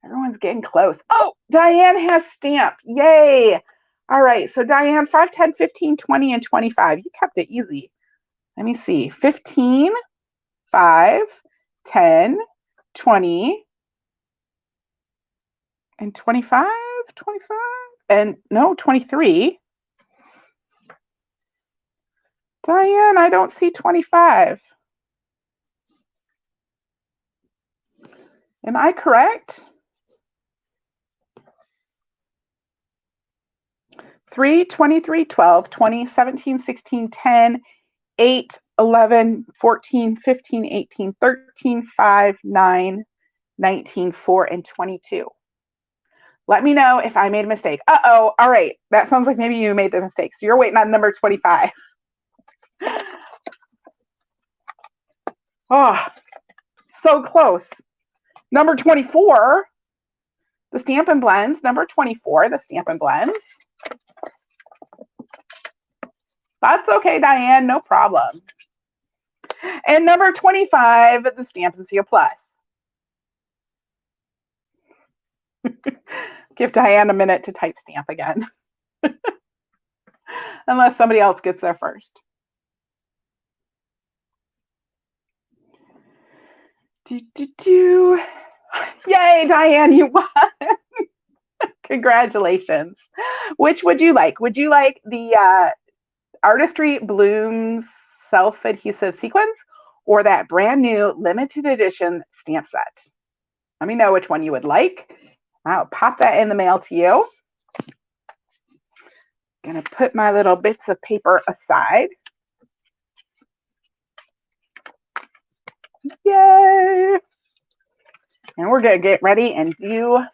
everyone's getting close. Oh, Diane has Stamp. Yay. All right, so Diane, 5, 10, 15, 20, and 25. You kept it easy. Let me see. 15, 5, 10, 20, and 25, 25, and no, 23. Diane, I don't see 25. Am I correct? 3, 23, 12, 20, 17, 16, 10, 8, 11, 14, 15, 18, 13, 5, 9, 19, 4, and 22. Let me know if I made a mistake. Uh-oh, all right. That sounds like maybe you made the mistake. So you're waiting on number 25. Oh, so close. Number 24, the Stampin' Blends. Number 24, the Stampin' Blends. That's okay, Diane, no problem. And number 25, the Stampin' Seal Plus. Give Diane a minute to type stamp again. Unless somebody else gets there first. Yay, Diane, you won. Congratulations. Which would you like? Would you like the Artistry Blooms self-adhesive sequins or that brand new limited edition stamp set? Let me know which one you would like. I'll pop that in the mail to you. Gonna put my little bits of paper aside. Yay! And we're gonna get ready and do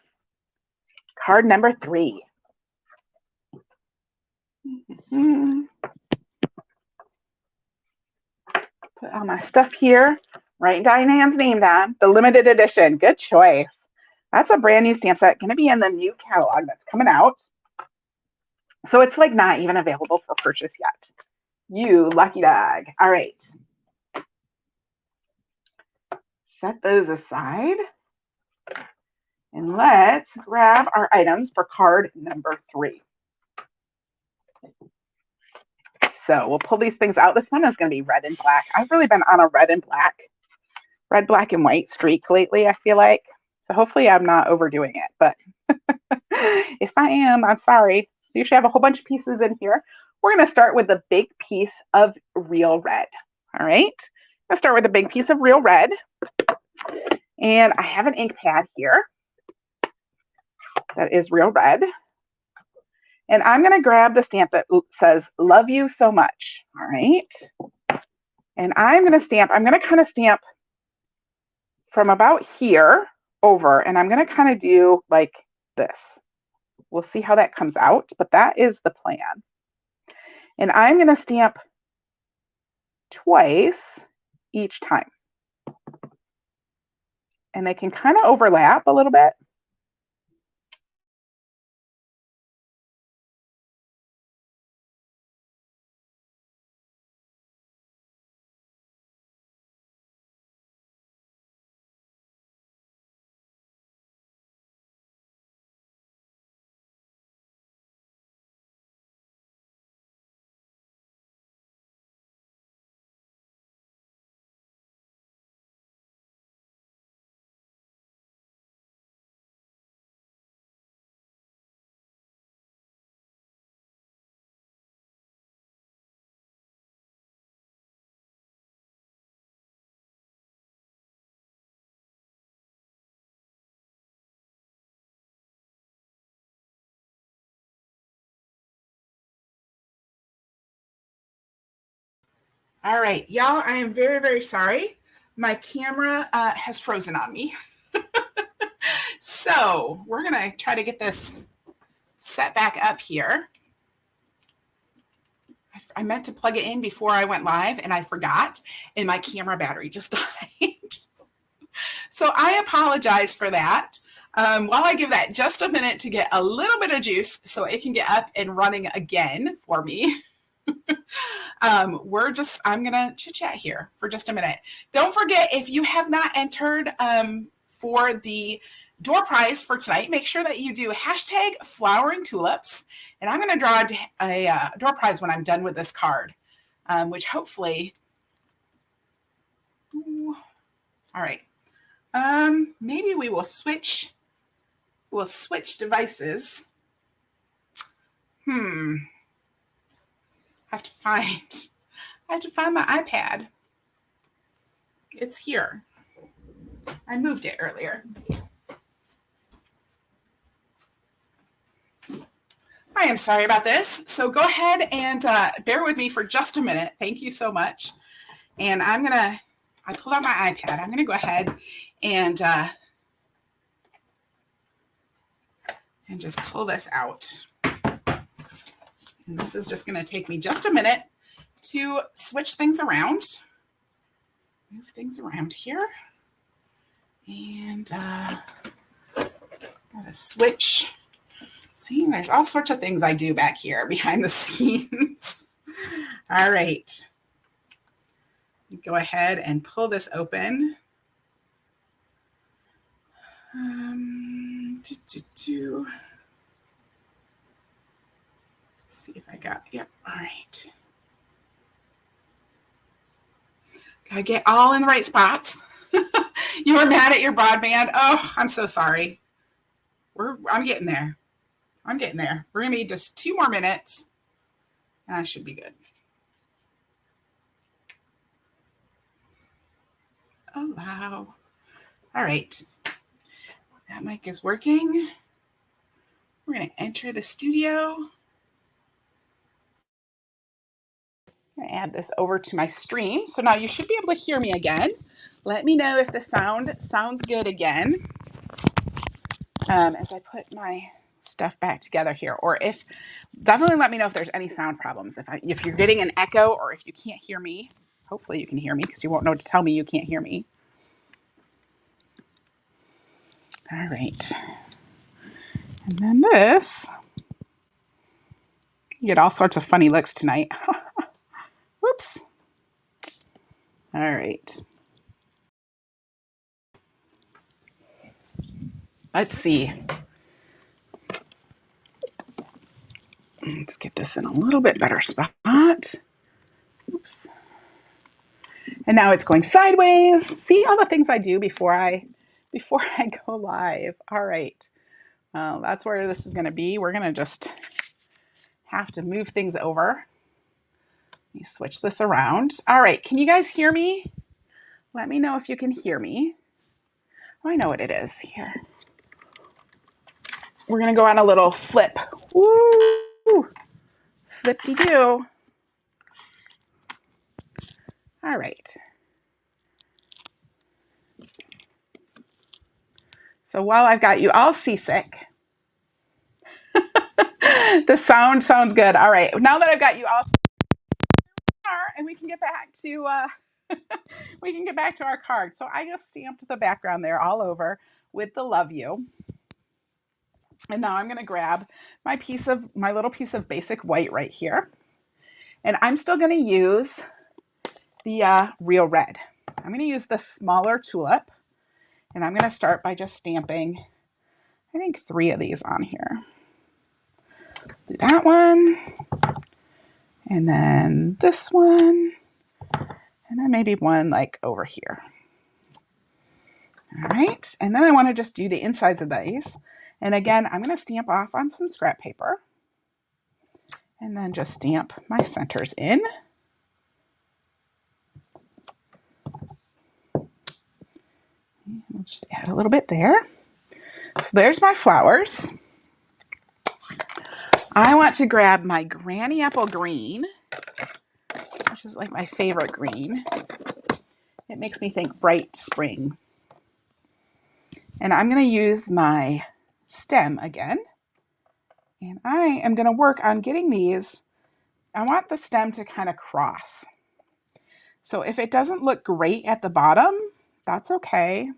card number 3. Put all my stuff here. Write Diane's name down. The limited edition. Good choice. That's a brand new stamp set. Going to be in the new catalog that's coming out. So it's like not even available for purchase yet. You lucky dog. All right. Set those aside. And let's grab our items for card number 3. So we'll pull these things out. This one is going to be red and black. I've really been on a red, black and white streak lately, I feel like. So hopefully I'm not overdoing it, but if I am, I'm sorry. So you should have a whole bunch of pieces in here. We're going to start with the big piece of real red. All right. I'm going to start with a big piece of real red. And I have an ink pad here that is real red. And I'm going to grab the stamp that says, love you so much. All right. And I'm going to kind of stamp from about here over, and I'm going to kind of do like this. We'll see how that comes out, but that is the plan. And I'm going to stamp twice each time. And they can kind of overlap a little bit. All right, y'all, I am very, very sorry. My camera has frozen on me. So we're going to try to get this set back up here. I meant to plug it in before I went live and I forgot, and my camera battery just died. So I apologize for that. While I give that just a minute to get a little bit of juice so it can get up and running again for me. I'm gonna chit chat here for just a minute. Don't forget, if you have not entered for the door prize for tonight, make sure that you do hashtag Flowering Tulips, and I'm gonna draw a door prize when I'm done with this card, which hopefully, all right. Maybe we will switch. We'll switch devices. I have to find my iPad. It's here. I moved it earlier. I am sorry about this. So go ahead and bear with me for just a minute. Thank you so much. And I pulled out my iPad. I'm gonna go ahead and just pull this out. And this is just going to take me just a minute to switch things around. Move things around here. And gotta switch. See, there's all sorts of things I do back here behind the scenes. All right. Go ahead and pull this open. See if I got, yep, all right. Gotta get all in the right spots. You were mad at your broadband. Oh, I'm so sorry. I'm getting there. We're gonna be just 2 more minutes. That should be good. Oh, wow. All right. That mic is working. We're gonna enter the studio. I'm going to add this over to my stream. So now you should be able to hear me again. Let me know if the sound sounds good again as I put my stuff back together here. Or definitely let me know if there's any sound problems. If you're getting an echo or if you can't hear me. Hopefully you can hear me because you won't know to tell me you can't hear me. All right. And then this. You get all sorts of funny looks tonight. Whoops. All right. Let's see. Let's get this in a little bit better spot. Oops. And now it's going sideways. See all the things I do before I go live. All right. That's where this is going to be. We're going to just have to move things over. Let me switch this around. All right. Can you guys hear me? Let me know if you can hear me. Oh, I know what it is here. We're going to go on a little flip. Woo! Flip-de-doo. All right. So while I've got you all seasick, the sound sounds good. All right. Now that I've got you all and we can get back to our card. So I just stamped the background there all over with the love you. And now I'm going to grab my little piece of basic white right here. And I'm still going to use the real red. I'm going to use the smaller tulip. And I'm going to start by just stamping, I think, 3 of these on here. Do that one. And then this one. And then maybe one like over here. All right. And then I want to just do the insides of these. And again, I'm going to stamp off on some scrap paper. And then just stamp my centers in. We'll just add a little bit there. So there's my flowers. I want to grab my Granny Apple Green, which is like my favorite green. It makes me think bright spring. And I'm going to use my stem again. And I am going to work on getting these. I want the stem to kind of cross. So if it doesn't look great at the bottom, that's okay.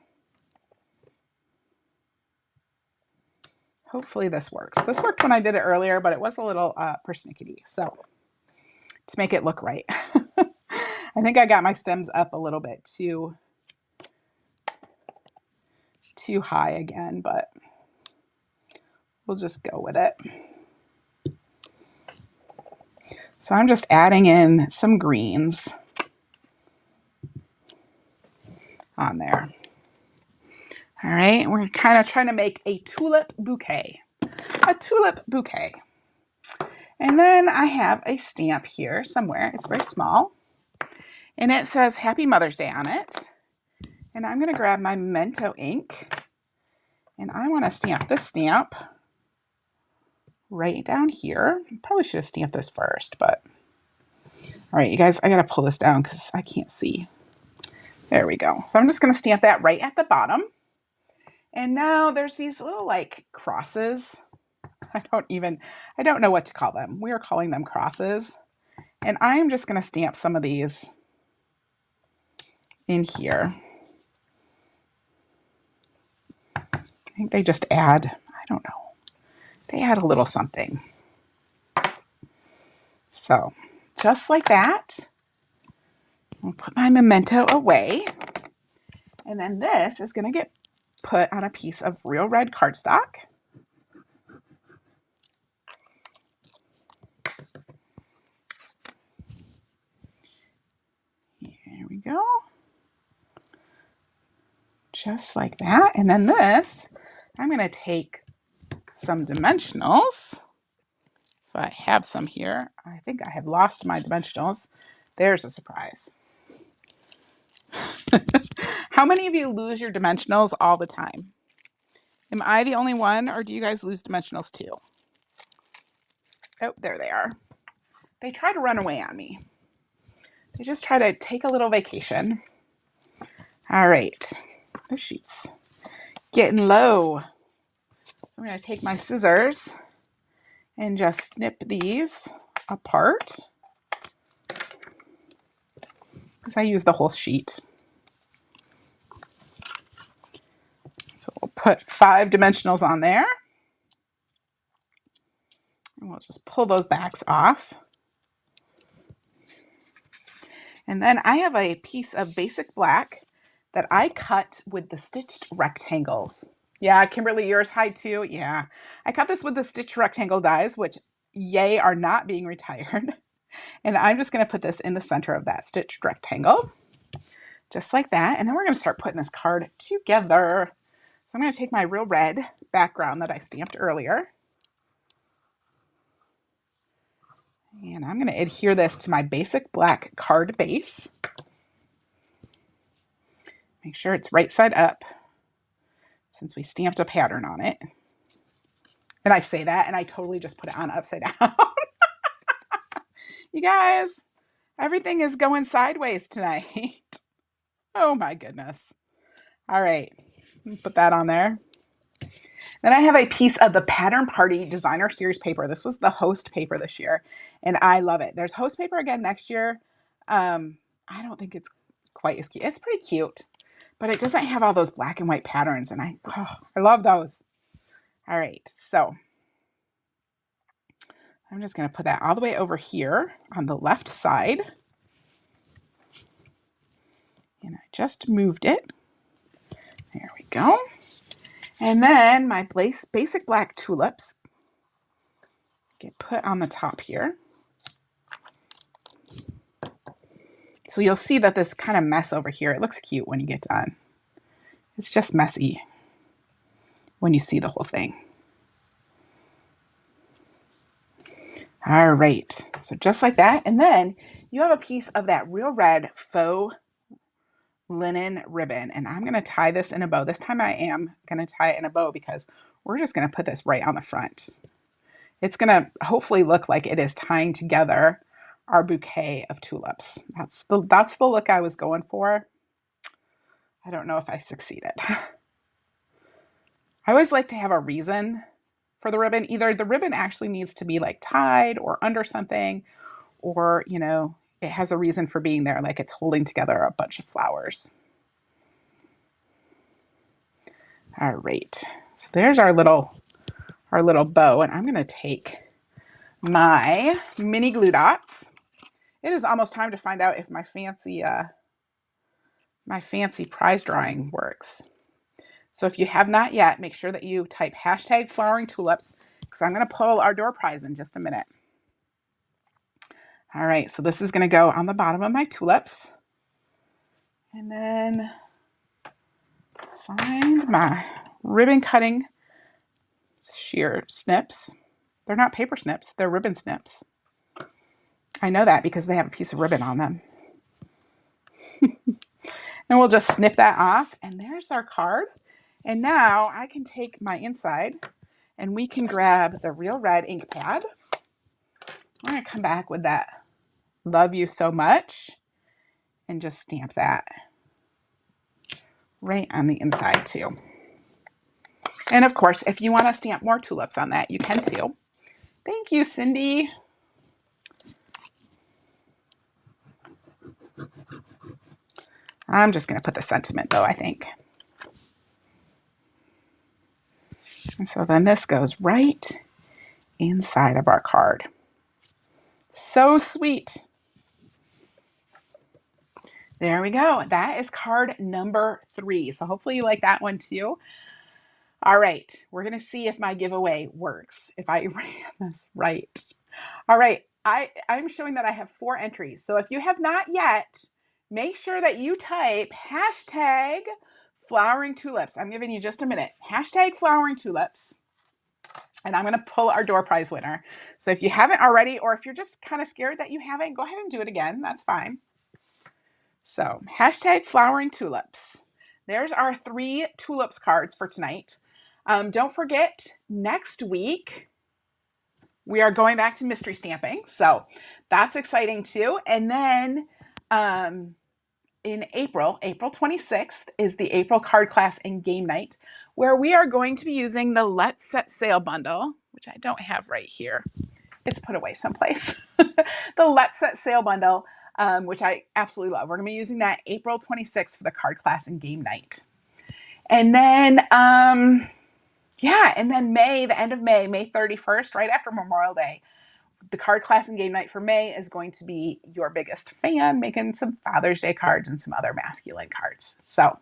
Hopefully this works. This worked when I did it earlier, but it was a little persnickety. So to make it look right. I think I got my stems up a little bit too high again, but we'll just go with it. So I'm just adding in some greens on there. All right, we're kind of trying to make a tulip bouquet. A tulip bouquet. And then I have a stamp here somewhere. It's very small. And it says Happy Mother's Day on it. And I'm going to grab my Memento ink. And I want to stamp this stamp right down here. Probably should have stamped this first, but all right, you guys, I got to pull this down because I can't see. There we go. So I'm just going to stamp that right at the bottom. And now there's these little like crosses. I don't know what to call them. We are calling them crosses. And I'm just going to stamp some of these in here. I think they just add, I don't know, they add a little something. So just like that, I'll put my Memento away. And then this is going to get put on a piece of real red cardstock. Here we go. Just like that. And then this, I'm going to take some dimensionals. If I have some here, I think I have lost my dimensionals. There's a surprise. How many of you lose your dimensionals all the time? Am I the only one, or do you guys lose dimensionals too? Oh, there they are. They try to run away on me. They just try to take a little vacation. All right, the sheet's getting low. So I'm going to take my scissors and just snip these apart because I use the whole sheet. So we'll put 5 dimensionals on there. And we'll just pull those backs off. And then I have a piece of basic black that I cut with the stitched rectangles. Yeah, Kimberly, yours high too? Yeah. I cut this with the stitched rectangle dies, which yay are not being retired. And I'm just going to put this in the center of that stitched rectangle, just like that. And then we're going to start putting this card together. So I'm going to take my real red background that I stamped earlier. And I'm going to adhere this to my basic black card base. Make sure it's right side up since we stamped a pattern on it. And I say that and I totally just put it on upside down. You guys, everything is going sideways tonight. Oh my goodness. All right, put that on there. Then I have a piece of the Pattern Party Designer Series paper. This was the host paper this year, and I love it. There's host paper again next year. I don't think it's quite as cute. It's pretty cute, but it doesn't have all those black and white patterns, and I love those. All right, so I'm just going to put that all the way over here on the left side, and I just moved it. There we go. And then my basic black tulips get put on the top here. So you'll see that this kind of mess over here, it looks cute when you get done. It's just messy when you see the whole thing. All right, so just like that. And then you have a piece of that real red faux linen ribbon, and I'm going to tie this in a bow. This time I am going to tie it in a bow because we're just going to put this right on the front. It's going to hopefully look like it is tying together our bouquet of tulips. That's the look I was going for. I don't know if I succeeded. I always like to have a reason for the ribbon. Either the ribbon actually needs to be like tied or under something, or, you know, it has a reason for being there, like it's holding together a bunch of flowers. All right, so there's our little bow, and I'm going to take my mini glue dots. It is almost time to find out if my fancy prize drawing works. So if you have not yet, make sure that you type hashtag Flowering Tulips, because I'm going to pull our door prize in just a minute. All right, so this is going to go on the bottom of my tulips. And then find my ribbon cutting shear snips. They're not paper snips, they're ribbon snips. I know that because they have a piece of ribbon on them. And we'll just snip that off, and there's our card. And now I can take my inside and we can grab the real red ink pad. We're going to come back with that "Love You So Much" and just stamp that right on the inside too. And of course, if you want to stamp more tulips on that, you can too. Thank you, Cindy. I'm just going to put the sentiment though, I think. And so then this goes right inside of our card. So sweet. There we go. That is card number 3. So hopefully you like that one too. All right, we're going to see if my giveaway works, if I ran this right. All right, I'm showing that I have 4 entries. So if you have not yet, make sure that you type hashtag Flowering Tulips. I'm giving you just a minute. Hashtag Flowering Tulips. And I'm going to pull our door prize winner. So if you haven't already, or if you're just kind of scared that you haven't, go ahead and do it again. That's fine. So hashtag Flowering Tulips. There's our 3 tulips cards for tonight. Don't forget, next week, we are going back to mystery stamping. So that's exciting too. And then in April 26th is the April card class and game night, where we are going to be using the Let's Set Sail bundle, which I don't have right here. It's put away someplace. The Let's Set Sail bundle, which I absolutely love. We're going to be using that April 26th for the card class and game night. And then, and then May, the end of May, May 31st, right after Memorial Day, the card class and game night for May is going to be Your Biggest Fan, making some Father's Day cards and some other masculine cards. So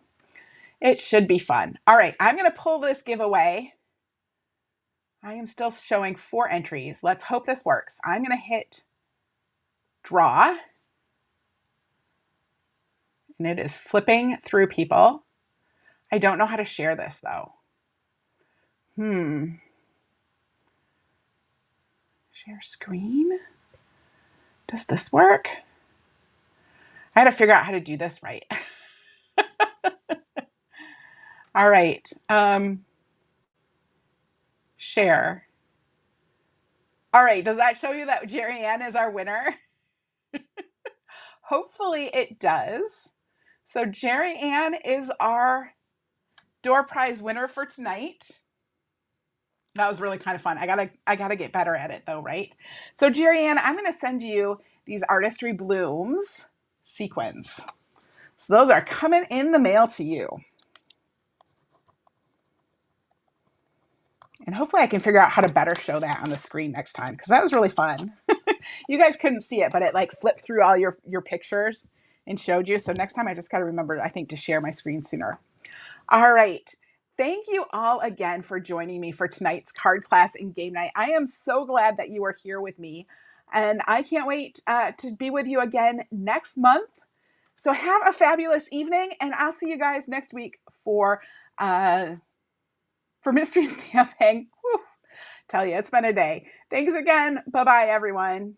it should be fun. All right, I'm going to pull this giveaway. I am still showing 4 entries. Let's hope this works. I'm going to hit draw. And it is flipping through people. I don't know how to share this though. Share screen. Does this work? I had to figure out how to do this right. All right. Share. All right. Does that show you that Jerry Ann is our winner? Hopefully it does. So Jerry Ann is our door prize winner for tonight. That was really kind of fun. I gotta get better at it though, right? So Jerry Ann, I'm gonna send you these Artistry Blooms sequins. So those are coming in the mail to you. And hopefully I can figure out how to better show that on the screen next time, because that was really fun. You guys couldn't see it, but it like flipped through all your pictures and showed you. So next time I just got to remember, I think, to share my screen sooner. All right. Thank you all again for joining me for tonight's card class and game night. I am so glad that you are here with me, and I can't wait to be with you again next month. So have a fabulous evening, and I'll see you guys next week for mystery stamping. Whew. Tell you, it's been a day. Thanks again. Bye-bye, everyone.